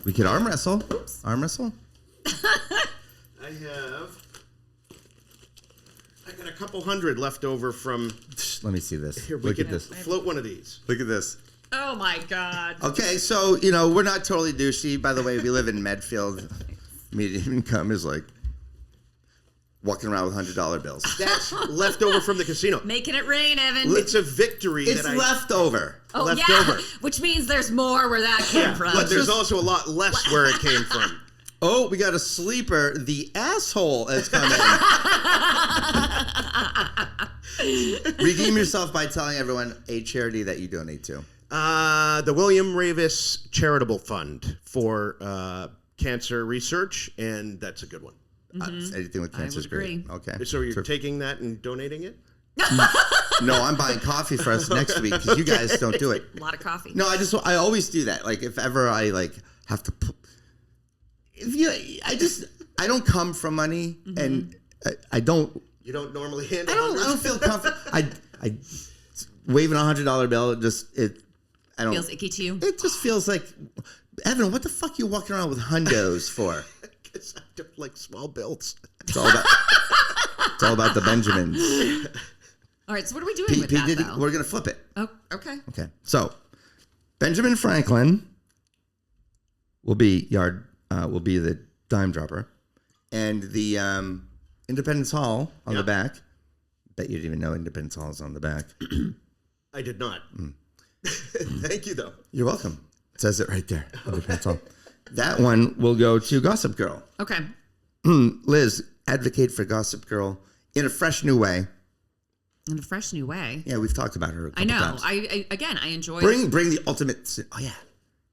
We could arm wrestle. Oops. Arm wrestle. I got a couple hundred left over from. Let me see this. Here, Look at this. Float one of these. Look at this. Oh my God. Okay, so we're not totally douchey. By the way, we live in Medfield. Median income is like walking around with $100 bills. That's left over from the casino. Making it rain, Evan. It's a victory. It's left over. Oh, left yeah. over. Which means there's more where that came from. But there's also a lot less where it came from. Oh, we got a sleeper. The asshole has come in. Redeem yourself by telling everyone a charity that you donate to. The William Ravis Charitable Fund for cancer research, and that's a good one. Anything with cancer is great. Okay. So you're taking that and donating it? No, I'm buying coffee for us next week because you guys don't do it. A lot of coffee. No, I always do that. Like if ever I have to. I don't come from money, and I don't. You don't normally handle. I don't feel comfortable. I waving $100 bill. I don't. Feels icky to you. It just feels like, Evan, what the fuck are you walking around with hundos for? Because I don't like small bills. It's all about the Benjamins. All right, so what are we doing with that, though? We're gonna flip it. Oh, okay. Okay, so Benjamin Franklin will be the dime dropper, and the Independence Hall on the back. Bet you didn't even know Independence Hall is on the back. I did not. Thank you, though. You're welcome. It says it right there. Independence Hall. That one will go to Gossip Girl. Okay. Liz, advocate for Gossip Girl in a fresh new way. In a fresh new way. Yeah, we've talked about her a couple times. I enjoy Bring the ultimate. Oh yeah,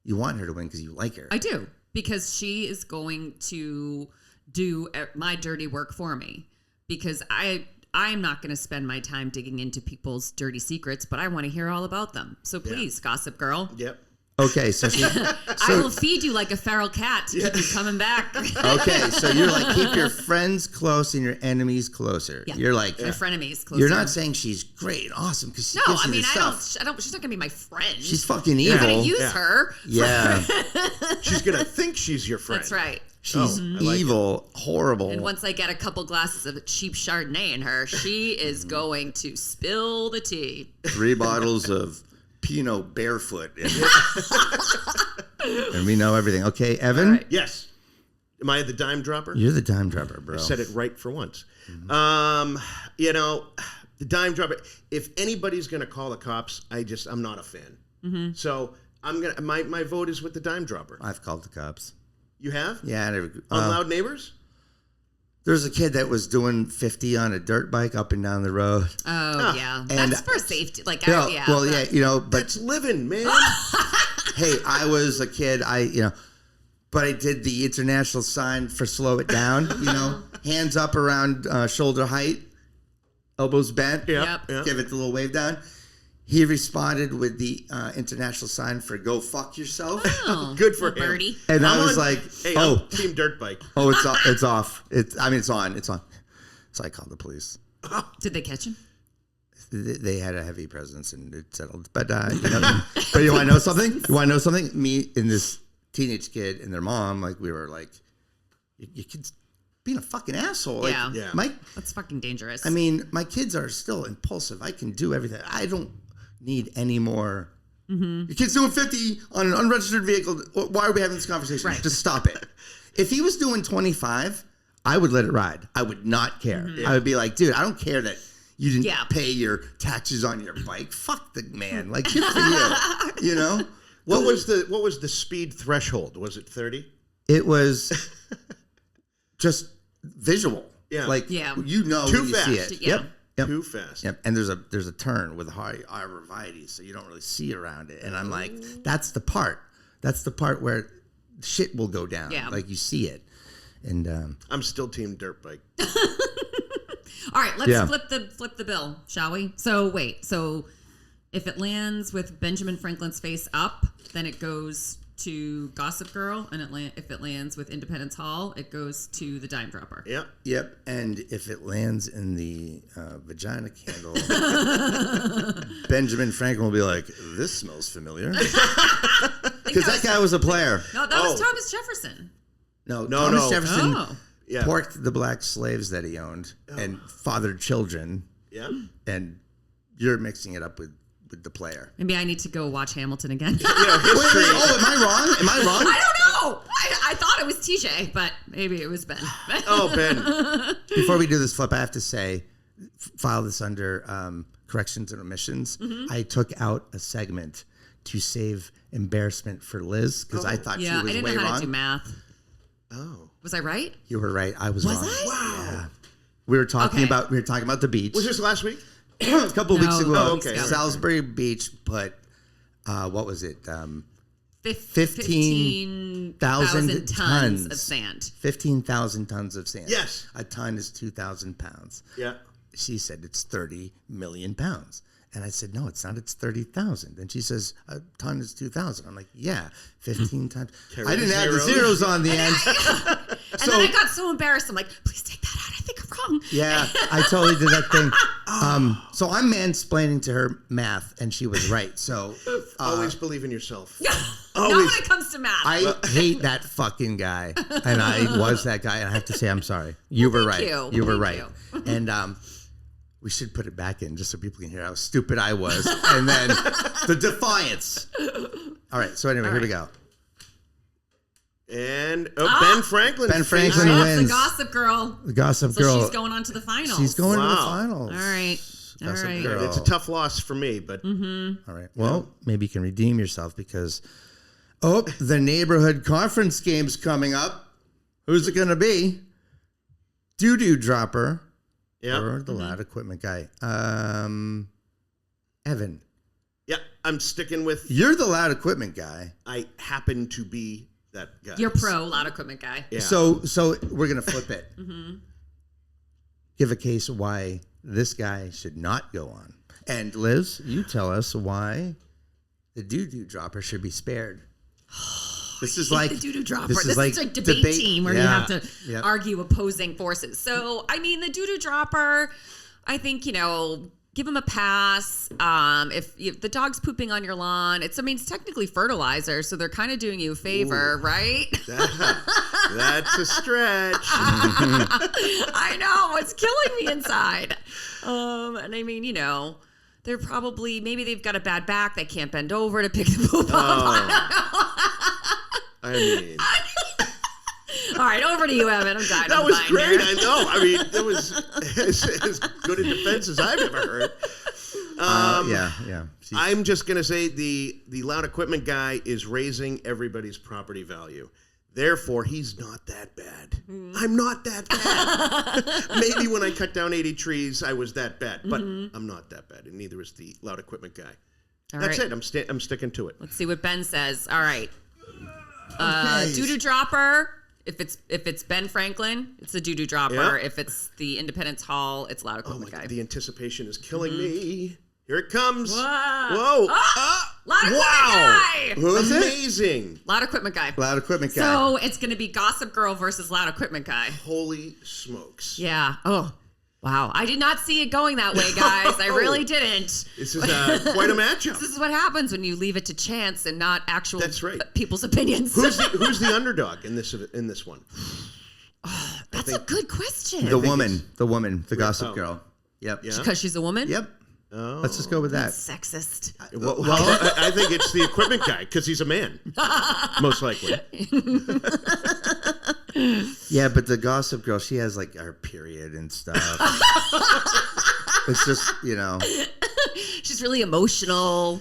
you want her to win because you like her. I do, because she is going to do my dirty work for me, because I'm not going to spend my time digging into people's dirty secrets, but I want to hear all about them. So please, Gossip Girl. Yep. Okay, so I will feed you like a feral cat to keep you coming back. Okay, so you're like, keep your friends close and your enemies closer. Yeah. You're like my frenemies closer. You're not saying she's great and awesome because she gives you I don't. She's not gonna be my friend. She's fucking evil. I'm gonna use her. Yeah. She's gonna think she's your friend. That's right. She's evil, horrible. And once I get a couple glasses of cheap Chardonnay in her, she is going to spill the tea. 3 bottles of Pinot Barefoot. And we know everything. Okay, Evan? Right. Yes. Am I the dime dropper? You're the dime dropper, bro. I said it right for once. Mm-hmm. The dime dropper, if anybody's going to call the cops, I'm not a fan. Mm-hmm. So my vote is with the dime dropper. I've called the cops. You have? Yeah. On Loud Neighbors? There's a kid that was doing 50 on a dirt bike up and down the road. Oh, yeah. And that's for safety. But that's living, man. Hey, I was a kid. But I did the international sign for slow it down. Hands up around shoulder height, elbows bent. Yep. Give it the little wave down. He responded with the international sign for "Go fuck yourself." Oh, good for him. Birdie. And I was like, I'm Team Dirt Bike. Oh, it's off. It's on. So I called the police. Did they catch him? They had a heavy presence and it settled. But but you want to know something? Me and this teenage kid and their mom, like we were like, your kid's being a fucking asshole. Like, yeah. That's fucking dangerous. I mean, my kids are still impulsive. I can do everything. I don't need any more. Mm-hmm. Your kid's doing 50 on an unregistered vehicle. Why are we having this conversation? Right. Just stop it. If he was doing 25, I would let it ride. I would not care. Mm-hmm. I would be like, dude, I don't care that you didn't pay your taxes on your bike. Fuck the man. Like, good for you. What was the speed threshold? Was it 30? It was just visual. Yeah. Like, too when you fast. see it. Yeah. Yep. Too fast. Yep. And there's a turn with high arborvitae, so you don't really see around it. And I'm like, that's the part. That's the part where shit will go down. Yeah. Like you see it. And I'm still Team Dirt Bike. All right, let's flip the bill, shall we? So wait. So if it lands with Benjamin Franklin's face up, then it goes to Gossip Girl, and if it lands with Independence Hall, it goes to the Dime Dropper. Yep. And if it lands in the vagina candle, Benjamin Franklin will be like, "This smells familiar," because that guy was a player. No, that was Thomas Jefferson. No, Thomas Jefferson Yeah. porked the black slaves that he owned and fathered children. Yeah. And you're mixing it up with the player. Maybe I need to go watch Hamilton again. Yeah, history. Wait, am I wrong? I don't know. I thought it was TJ, but maybe it was Ben. Oh, Ben. Before we do this flip, I have to say, file this under corrections and omissions. Mm-hmm. I took out a segment to save embarrassment for Liz because I thought she was I didn't way know how wrong. to do math. Oh. Was I right? You were right. I was wrong. I? Wow. Yeah. We were talking about the beach. Was this last week? A couple of weeks ago. Oh, okay. Salisbury Beach put what was it? 15,000 tons of sand. 15,000 tons of sand. Yes. A ton is 2,000 pounds. Yeah. She said it's 30 million pounds. And I said, no, it's not. It's 30,000. And she says, a ton is 2,000. I'm like, yeah, 15 times. I didn't add the zeros on the end. And then I got so embarrassed. I'm like, please take that out. I think I'm wrong. Yeah, I totally did that thing. So I'm mansplaining to her math, and she was right. So Always believe in yourself. Not when it comes to math. I hate that fucking guy, and I was that guy. And I have to say, I'm sorry. You were right. You were right. And we should put it back in just so people can hear how stupid I was. And then the defiance. All right. So anyway, here we go. And Ben Franklin. Ben Franklin That's wins. the Gossip Girl. The Gossip So Girl. she's going on to the finals. She's going to the Wow. finals. All right. All Gossip right. Girl. It's a tough loss for me, but All right. Well, maybe you can redeem yourself because, the neighborhood conference game's coming up. Who's it going to be? Doo-doo dropper or the loud equipment guy? Evan. yeah, I'm sticking with. You're the loud equipment guy. I happen to be that guy. You're pro loud equipment guy. Yeah. So we're going to flip it. Give a case why this guy should not go on. And Liz, you tell us why the doo-doo dropper should be spared. This is like the doo-doo dropper. This is like debate team where you have to argue opposing forces. So, I mean, the doo-doo dropper, I think, give him a pass. If the dog's pooping on your lawn, it's technically fertilizer, so they're kind of doing you a favor, right? That's a stretch. I know, it's killing me inside. And I mean, they're probably, maybe they've got a bad back. They can't bend over to pick the poop up. I mean, all right, over to you, Evan. I'm dying. that was great. I know. I mean, that was as good a defense as I've ever heard. yeah. I'm just going to say the loud equipment guy is raising everybody's property value. Therefore, he's not that bad. I'm not that bad. Maybe when I cut down 80 trees, I was that bad. But I'm not that bad, and neither is the loud equipment guy. That's it. I'm sticking to it. Let's see what Ben says. All right. Okay. Doo-doo dropper. If it's Ben Franklin, it's the doo-doo dropper. Yeah. If it's the Independence Hall, it's loud equipment guy. The anticipation is killing me. Here it comes. Whoa. Whoa. Loud equipment guy. Who is it? Amazing. Loud equipment guy. Loud equipment guy. So it's going to be Gossip Girl versus Loud Equipment Guy. Holy smokes. Yeah. Oh, wow. I did not see it going that way, guys. I really didn't. This is quite a matchup. This is what happens when you leave it to chance and not actual That's right. people's opinions. Who's the underdog in this one? That's a good question. The woman, the Gossip Girl. Yep. Yeah. Because she's a woman? Yep. Oh. Let's just go with that. Sexist. Well, I think it's the equipment guy because he's a man, most likely. Yeah, but the Gossip Girl, she has like her period and stuff. It's just, She's really emotional.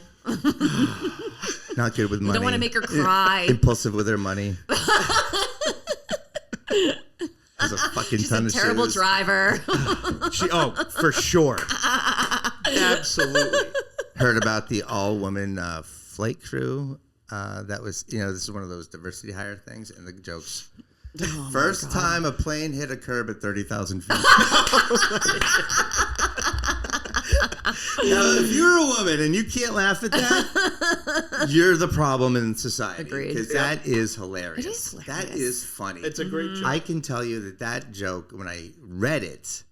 not good with money. Don't want to make her cry. Impulsive with her money. Has a fucking She's ton a of terrible shoes. driver. For sure. Absolutely. Heard about the all-woman flight crew. That was, this is one of those diversity hire things, and the jokes. First time a plane hit a curb at 30,000 feet. Now, if you're a woman and you can't laugh at that, you're the problem in society. Agreed. Because that is hilarious. It is hilarious. That is funny. It's a great joke. I can tell you that joke, when I read it,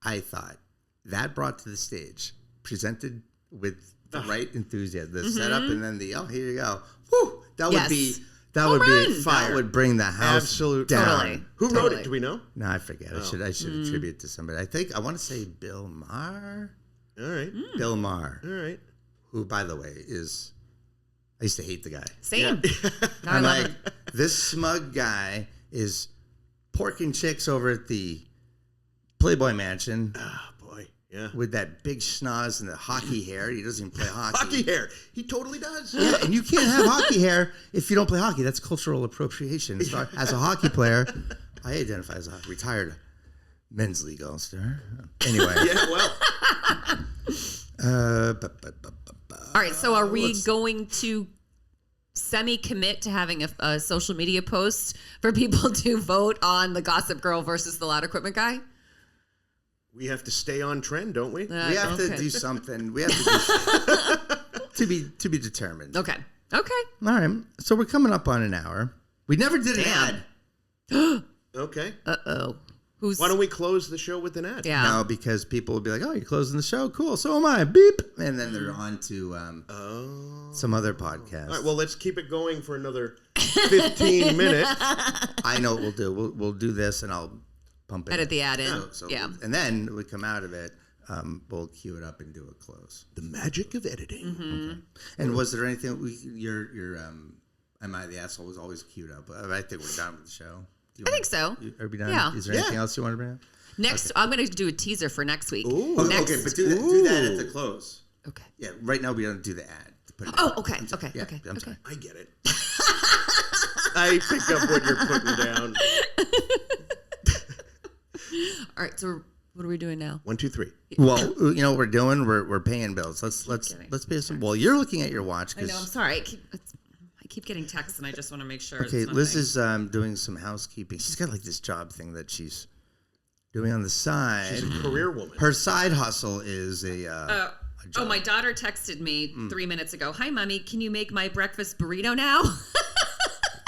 I thought that brought to the stage, presented with the right enthusiasm, the setup, and then here you go. Whew, that would be fire. That would bring the house Absolutely. down. Totally. Who wrote it? Do we know? No, I forget. I should attribute it to somebody. I want to say Bill Maher. All right. Bill Maher. All right. Who, by the way, I used to hate the guy. Same. I I'm love like, this smug guy is porking chicks over at the Playboy Mansion. Oh, boy. Yeah. With that big schnoz and the hockey hair. He doesn't even play hockey. Hockey hair. He totally does. Yeah, and you can't have hockey hair if you don't play hockey. That's cultural appropriation. So as a hockey player, I identify as a retired men's league all-star. Anyway. Yeah, well. All right, so are we going to semi-commit to having a social media post for people to vote on the Gossip Girl versus the Loud Equipment Guy? We have to stay on trend, don't we? We have to do something. We have to do to be determined. Okay. Okay. All right. So we're coming up on an hour. We never did an ad. Okay. Uh-oh. Why don't we close the show with an ad? Yeah. No, because people will be like, "Oh, you're closing the show. Cool. So am I." Beep. And then they're on to some other podcast. All right, well, let's keep it going for another 15 minutes. I know what we'll do. We'll do this, and I'll pump it. Edit the ad in. Yeah. And then we come out of it. We'll cue it up and do a close. The magic of editing. Mm-hmm. Okay. And was there anything your Am I the Asshole was always queued up? I think we're done with the show. I think so. Are we done? Yeah. Is there anything else you want to bring up? Next, I'm going to do a teaser for next week. Ooh. Okay, but do that at the close. Okay. Yeah, right now we don't do the ad. Oh, okay. I'm sorry. Okay. I'm sorry. I get it. I pick up what you're putting down. All right, so what are we doing now? 1, 2, 3. Well, you know what we're doing? We're paying bills. Let's pay some. Well, you're looking at your watch. I know. I'm sorry. I keep getting texts, and I just want to make sure. Okay, it's Liz is doing some housekeeping. She's got like this job thing that she's doing on the side. She's a career woman. Her side hustle is a job. my daughter texted me 3 minutes ago. Hi, Mommy. Can you make my breakfast burrito now?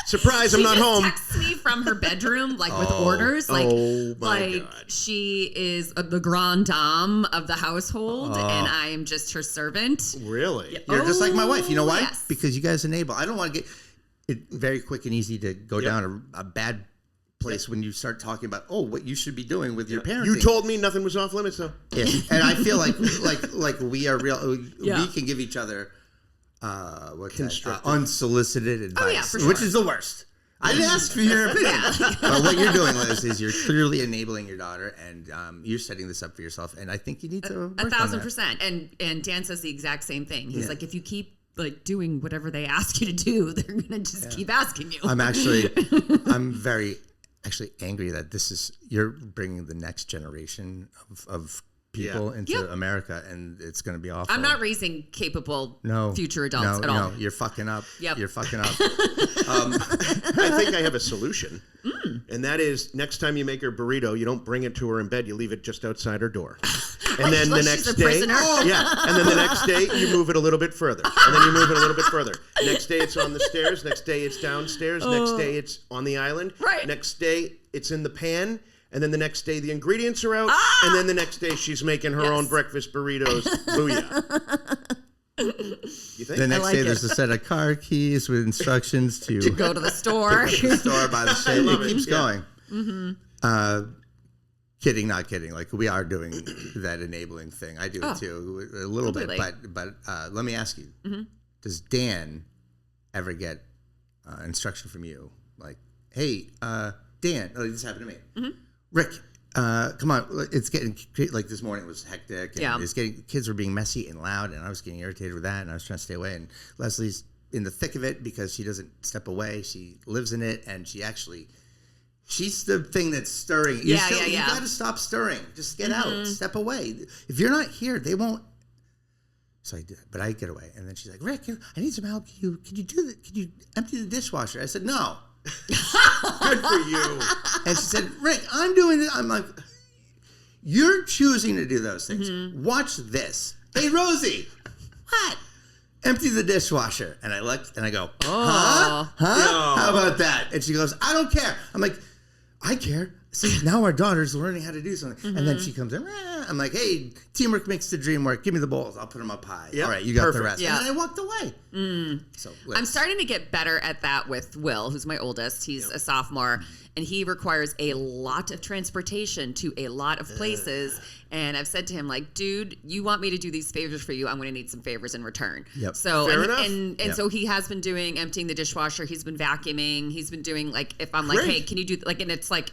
Surprise! I'm not home. She just texts me from her bedroom, like with orders. Like, oh my God. She is the grande dame of the household, and I am just her servant. Really? You're just like my wife. You know why? Yes. Because you guys enable. I don't want to get it very quick and easy to go down a bad place when you start talking about what you should be doing with your parenting. You told me nothing was off limits, though. Yeah. And I feel like we are real. Yeah. We can give each other unsolicited advice, for sure. which is the worst. I didn't ask for your opinion. But what you're doing, Liz, is you're clearly enabling your daughter, and you're setting this up for yourself. And I think you need to work on that. 1,000%. And Dan says the exact same thing. He's like, if you keep like doing whatever they ask you to do, they're gonna just keep asking you. I'm very angry that you're bringing the next generation of people into America, and it's going to be awful. I'm not raising capable future adults at all. No, you're fucking up. Yep. You're fucking up. I think I have a solution, and that is next time you make her burrito, you don't bring it to her in bed. You leave it just outside her door, and then the next day, and then the next day you move it a little bit further, and then you move it a little bit further. Next day it's on the stairs. Next day it's downstairs. Next day it's on the island. Right. Next day it's in the pan. And then the next day, the ingredients are out. And then the next day, she's making her own breakfast burritos. Booyah. You think? The next day, there's a set of car keys with instructions to go to the store. Buy the shit. It keeps going. Mm-hmm. Kidding, not kidding. Like, we are doing that enabling thing. I do it too, a little bit. But let me ask you, does Dan ever get instruction from you? Like, hey, Dan, this happened to me. Mm-hmm. Rick, come on. It's getting, like this morning was hectic. And kids were being messy and loud, and I was getting irritated with that, and I was trying to stay away. And Leslie's in the thick of it because she doesn't step away. She lives in it, and she's the thing that's stirring. You got to stop stirring. Just get out. Step away. If you're not here, they won't. So I did, but I get away. And then she's like, Rick, I need some help. Can you do that? Can you empty the dishwasher? I said, no. Good for you. And she said, Rick, I'm doing it. I'm like, You're choosing to do those things. Watch this. Hey, Rosie. What? Empty the dishwasher. And I looked and I go, huh? No. How about that? And she goes, I don't care. I'm like, I care. See, now our daughter's learning how to do something. And then she comes in. I'm like, hey, teamwork makes the dream work. Give me the bowls. I'll put them up high. Yep. All right, you got the Perfect. rest. Yeah. And then I walked away. So I'm starting to get better at that with Will, who's my oldest. He's a sophomore, and he requires a lot of transportation to a lot of places. And I've said to him, like, dude, you want me to do these favors for you? I'm going to need some favors in return. Yep. So Fair enough. And so he has been doing emptying the dishwasher. He's been vacuuming. He's been doing like if I'm like, Great. hey, can you do like? And it's like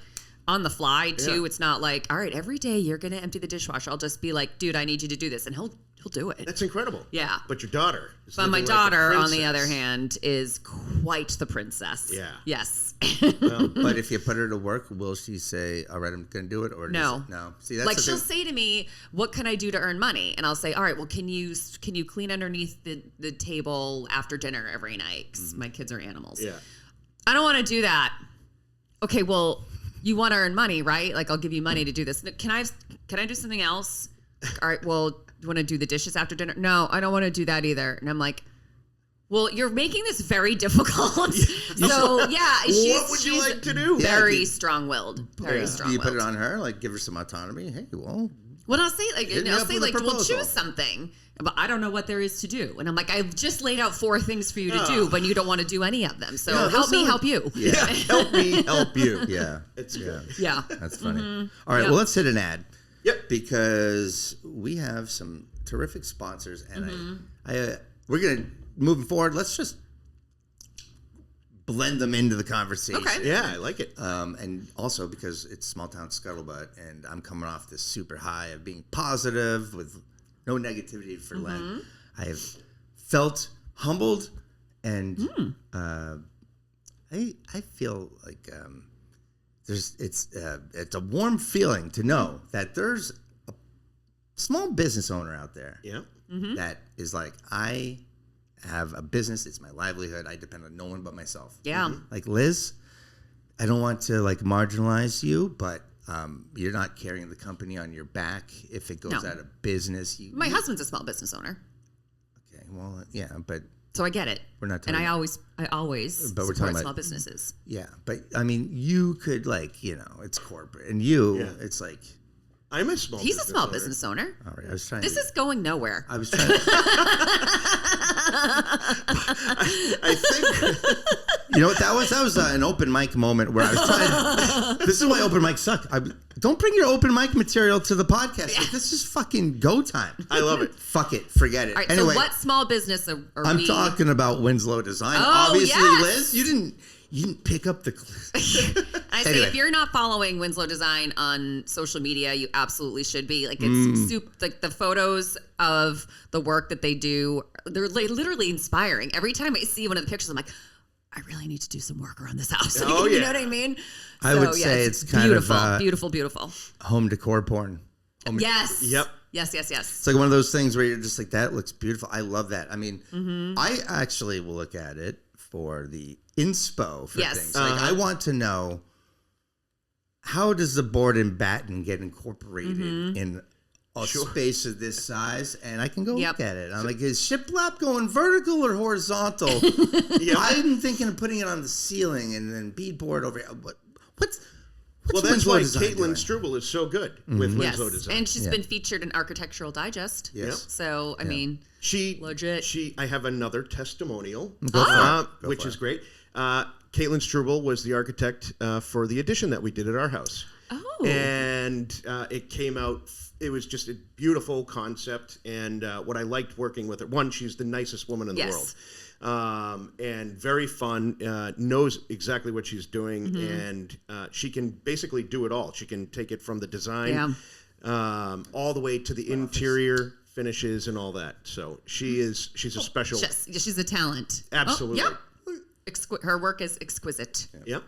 on the fly too. Yeah. It's not like, all right, every day you're going to empty the dishwasher. I'll just be like, dude, I need you to do this, and he'll do it. That's incredible. Yeah. But your daughter is But my living like a daughter, on the princess. other hand, is quite the princess. Yeah. Yes. But if you put her to work, will she say, all right, I'm going to do it? Or No. No. See, that's Like the she'll thing. say to me, "What can I do to earn money?" And I'll say, "All right, well, can you clean underneath the table after dinner every night? 'Cause my kids are animals." Yeah. I don't want to do that. Okay, well, you want to earn money, right? Like I'll give you money to do this. Can I do something else? All right, well, you want to do the dishes after dinner? No, I don't want to do that either. And I'm like, well, you're making this very difficult. So yeah, What would you she's like to do? Very strong-willed. Very Do strong-willed. you put it on her? Like, give her some autonomy? Hey, well, Well, I'll say like, Hit me I'll up say with a like, well, proposal. choose something. But I don't know what there is to do. And I'm like, I've just laid out 4 things for you to do, but you don't want to do any of them. So Yeah, help those me are- help you. Yeah. Help me help you. yeah. It's good. Yeah. That's funny. All right, Yep. well, let's hit an ad. Yep. Because we have some terrific sponsors, and we're gonna moving forward. Let's just blend them into the conversation. Okay. Yeah, I like it. And also because it's small town Scuttlebutt, and I'm coming off this super high of being positive with no negativity for Len. I have felt humbled, and I feel like it's a warm feeling to know that there's a small business owner out there Yeah. that is like, I have a business, it's my livelihood, I depend on no one but myself. Yeah. Like, Liz, I don't want to like marginalize you, but you're not carrying the company on your back if it goes No. out of business. My husband's a small business owner, Okay, well, yeah, but so I get it. we're not talking And I always But we're support talking about- small businesses. yeah, but I mean, you could like, it's corporate, and you, Yeah. it's like, I'm a small He's a small owner. business owner. all right, I was trying This to, is going nowhere. I was trying to, I think you know what, that was an open mic moment where I was trying, this is why open mics suck. Don't bring your open mic material to the podcast. Like, this is fucking go time. I love it. Fuck it, forget it. All right, Anyway, so what small business are I'm we? talking about Winslow Design. Oh, Obviously, yes. Liz, you didn't pick up the. I say Anyway. if you're not following Winslow Design on social media, you absolutely should be. Like it's like the photos of the work that they do, they're literally inspiring. Every time I see one of the pictures, I'm like, I really need to do some work around this house. Oh, You yeah. know what I mean? I would say it's kind of, beautiful, beautiful, beautiful. Home decor porn. Yes. Yep. Yes. It's like one of those things where you're just like, that looks beautiful. I love that. I mean, I actually will look at it for the inspo for Yes. things. Like, I want to know, how does the board and batten get incorporated in a space of this size? And I can go Yep. look at it. I'm like, is shiplap going vertical or horizontal? I'm thinking of putting it on the ceiling and then beadboard over here. What's Well, that's Winslow why Design Caitlin doing? Strubel is so good with Yes. Winslow Design. And she's been featured in Architectural Digest. Yes. So, I mean, legit. I have another testimonial, Go for it. which is great. Caitlin Strubel was the architect for the addition that we did at our house. Oh. And it came out, it was just a beautiful concept. And what I liked working with her, one, she's the nicest woman in the Yes. world. And very fun, knows exactly what she's doing. And she can basically do it all. She can take it from the design all the way to the interior finishes and all that. So she's a special. She's a talent. Absolutely. Oh, yep. Her work is exquisite. Yep.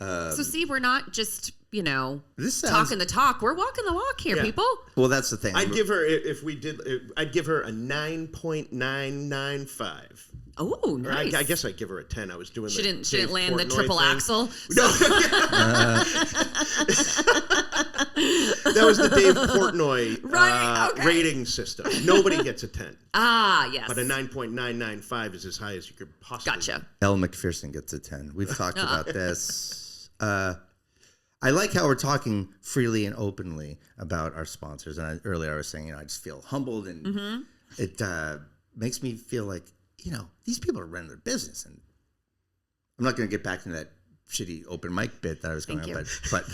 So see, we're not just, This sounds- talking the talk. We're walking the walk here, Yeah. people. Well, that's the thing. I'd give her, if we did, I'd give her a 9.995. Oh, nice. I guess I'd give her a 10. I was doing She the didn't Dave land the Portnoy triple thing. axle. No. That was the Dave Portnoy rating system. Nobody gets a 10. Ah, yes. But a 9.995 is as high as you could possibly Gotcha. Elle McPherson gets a 10. We've talked about this. I like how we're talking freely and openly about our sponsors. And earlier I was saying, I just feel humbled, and it makes me feel like, these people are running their business. And I'm not going to get back into that shitty open mic bit that I was going on, but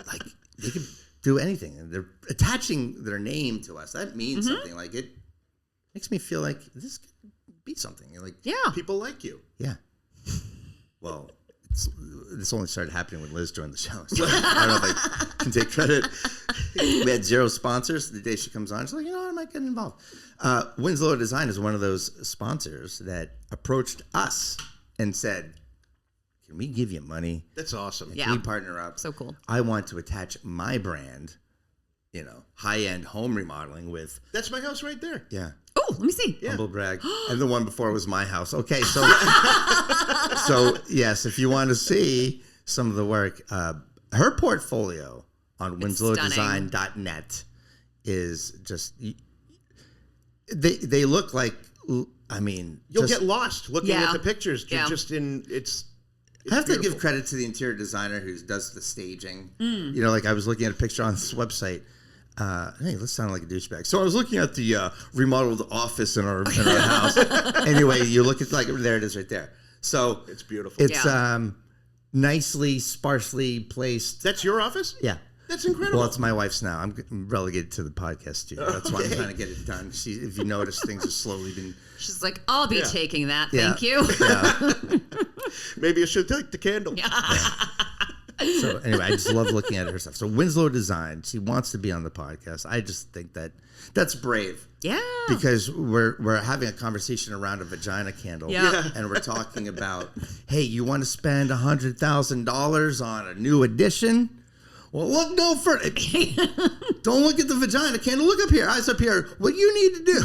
like they can do anything, and they're attaching their name to us. That means something. Like, it makes me feel like this could be something. Like, people like you. Yeah. Well, this only started happening when Liz joined the show. So I don't know if I can take credit. We had 0 sponsors. The day she comes on, she's like, I might get involved. Winslow Design is one of those sponsors that approached us and said, can we give you money? That's awesome. Yeah. Can we partner up? So cool. I want to attach my brand, high-end home remodeling with... That's my house right there. Yeah. Oh, let me see. Humble brag. And the one before was my house. Okay, so yes, if you want to see some of the work, her portfolio on winslowdesign.net is just... They look like... You'll get lost looking at the pictures. You're just in... It's I have beautiful. to give credit to the interior designer who does the staging. Like I was looking at a picture on this website. Hey, let's sound like a douchebag. So I was looking at the remodeled office in our house. Anyway, you look at there it is right there. So it's beautiful. It's nicely, sparsely placed. That's your office? Yeah. That's incredible. Well, it's my wife's now. I'm relegated to the podcast studio. That's why I'm trying to get it done. If you notice, things have slowly been... She's like, I'll be taking that. Yeah. Thank you. Yeah. Maybe I should take the candle. So anyway, I just love looking at her stuff. So Winslow Design, she wants to be on the podcast. I just think that's brave. Yeah. Because we're having a conversation around a vagina candle. Yeah. And we're talking about, hey, you want to spend $100,000 on a new edition? Well, look no further. Don't look at the vagina candle. Look up here. Eyes up here. What you need to do.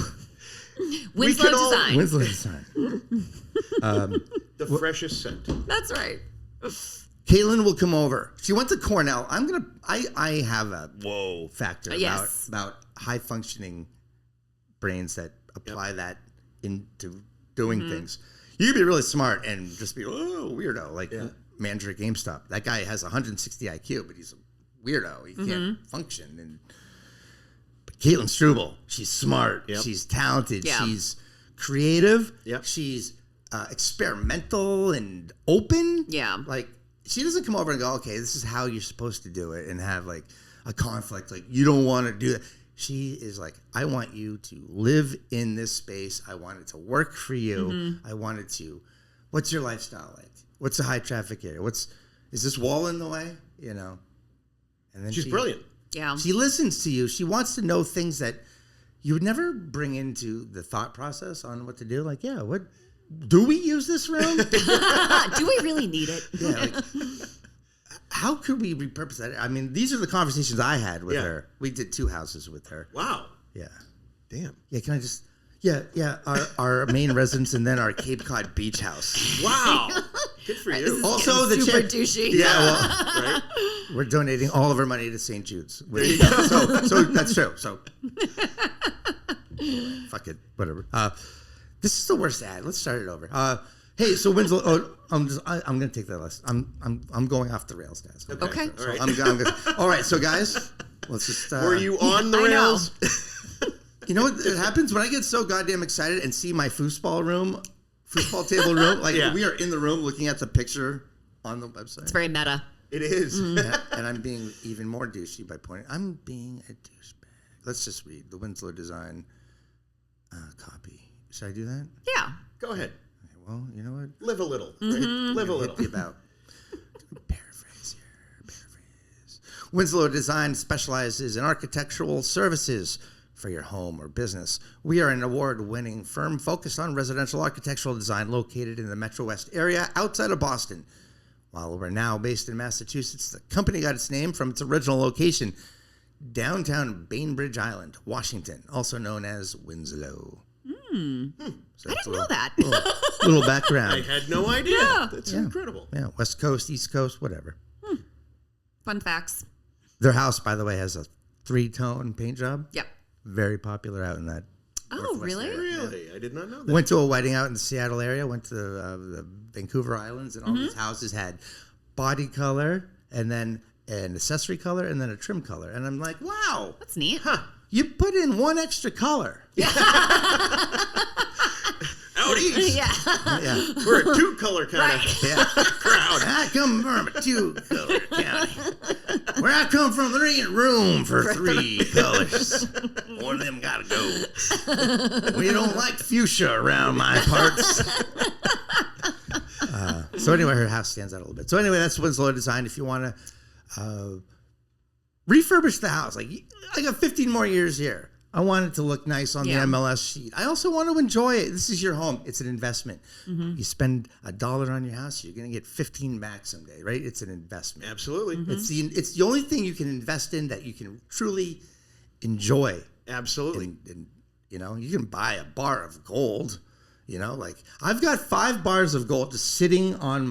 Winslow Design. Winslow Design. The freshest scent. That's right. Caitlin will come over. She went to Cornell. I have a factor about high functioning brains that apply that into doing things. You can be really smart and just be weirdo, like manager at GameStop. That guy has 160 IQ, but he's a weirdo. He can't function. But Caitlin Struble, she's smart. Yep. She's talented. Yep. She's creative. Yep. She's experimental and open. Yeah. Like, she doesn't come over and go, okay, this is how you're supposed to do it, and have like a conflict. Like, you don't want to do that. She is like, I want you to live in this space. I want it to work for you. I want it to, what's your lifestyle like? What's the high traffic area? Is this wall in the way? And then she's brilliant. Yeah. She listens to you. She wants to know things that you would never bring into the thought process on what to do. Like, what do we use this room? Do we really need it? Yeah. Like, how could we repurpose that? I mean, these are the conversations I had with her. We did 2 houses with her. Wow. Yeah. Damn. Yeah, can I just... Yeah. Our main residence and then our Cape Cod beach house. Wow. Good for you. Also, the super douchey. Yeah, right? We're donating all of our money to St. Jude's. There you go. So that's true. So fuck it. Whatever. This is the worst ad. Let's start it over. Hey, so Winslow. I'm going to take that list. I'm going off the rails, guys. Okay. So all right. All right. So guys, let's just. Were you on the rails? You know what happens when I get so goddamn excited and see my foosball table room? Like, we are in the room looking at the picture on the website. It's very meta. It is. And I'm being even more douchey by pointing. I'm being a douchebag. Let's just read the Winslow Design copy. Should I do that? Yeah. Go ahead. Okay, well, you know what? Live a little. Right? Live a little. Paraphrase. Winslow Design specializes in architectural services for your home or business. We are an award-winning firm focused on residential architectural design located in the Metro West area outside of Boston. While we're now based in Massachusetts, the company got its name from its original location, downtown Bainbridge Island, Washington, also known as Winslow. So I didn't know that. Little background. I had no idea. Yeah. That's incredible. Yeah, West Coast, East Coast, whatever. Fun facts. Their house, by the way, has a 3-tone paint job. Yep. Very popular out in that. Oh, Northwest really? area. Really? I did not know that. Went to a wedding out in the Seattle area. Went to the Vancouver Islands, and all these houses had body color, and then an accessory color, and then a trim color. And I'm like, wow, That's neat. you put in one extra color. Out east. Yeah. Yeah. We're a 2-color kind of Yeah. crowd. I come from a 2-color county. Where I come from, there ain't room for 3 colors. One of them gotta go. We don't like fuchsia around my parts. So anyway, her house stands out a little bit. So anyway, that's Winslow Design. If you want to refurbish the house, like I got 15 more years here. I want it to look nice on the MLS sheet. I also want to enjoy it. This is your home. It's an investment. You spend $1 on your house, you're going to get 15 back someday, right? It's an investment. Absolutely. It's the only thing you can invest in that you can truly enjoy. Absolutely. And you know, you can buy a bar of gold. You know, like I've got 5 bars of gold just sitting on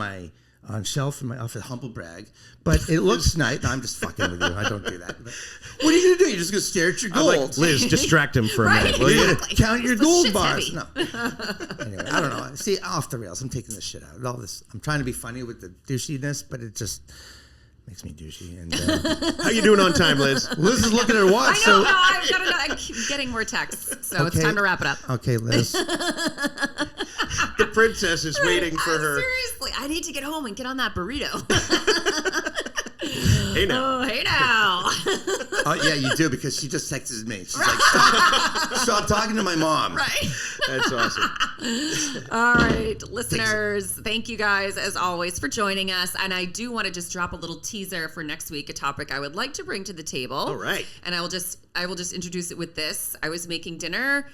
shelf in my office, humble brag, but it looks nice. No, I'm just fucking with you. I don't do that. But what are you gonna do? You're just gonna stare at your gold. Like, Liz, distract him for a minute. Will you? Count your This gold shit's bars. heavy. No. Anyway, I don't know. See, off the rails. I'm taking this shit out. All this. I'm trying to be funny with the douchiness, but it just makes me douchey. And How you doing on time, Liz? Liz is looking at her watch. I know. No, I've got to know. I keep getting more texts, so it's Okay. time to wrap it up. Okay, Liz. The princess is waiting for her. Seriously, I need to get home and get on that burrito. Hey now. Oh, hey now. Oh yeah, you do, because she just texted me. She's like, stop talking to my mom. Right. That's awesome. All right, listeners, thank you guys as always for joining us. And I do want to just drop a little teaser for next week, a topic I would like to bring to the table. All right. And I will just introduce it with this. I was making dinner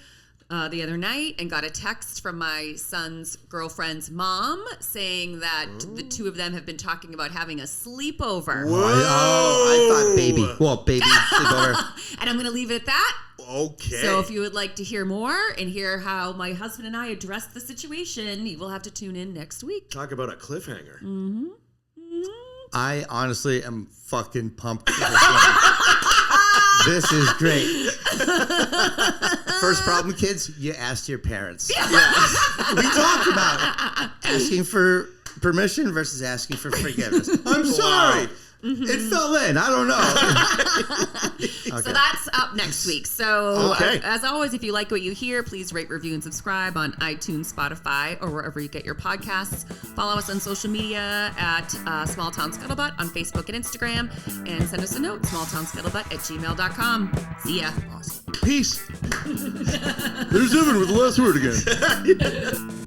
the other night and got a text from my son's girlfriend's mom saying that the two of them have been talking about having a sleepover. I thought baby. Well, baby sleepover. And I'm going to leave it at that. Okay. So if you would like to hear more and hear how my husband and I addressed the situation, you will have to tune in next week. Talk about a cliffhanger. I honestly am fucking pumped for this one. This is great. First problem, kids, you asked your parents. Yeah. We talked about it. Asking for permission versus asking for forgiveness. I'm sorry. It fell in. I don't know. So that's up next week. So Okay. as always, if you like what you hear, please rate, review, and subscribe on iTunes, Spotify, or wherever you get your podcasts. Follow us on social media at Small Town Scuttlebutt on Facebook and Instagram. And send us a note, smalltownscuttlebutt@gmail.com. See ya. Awesome. Peace. There's Evan with the last word again.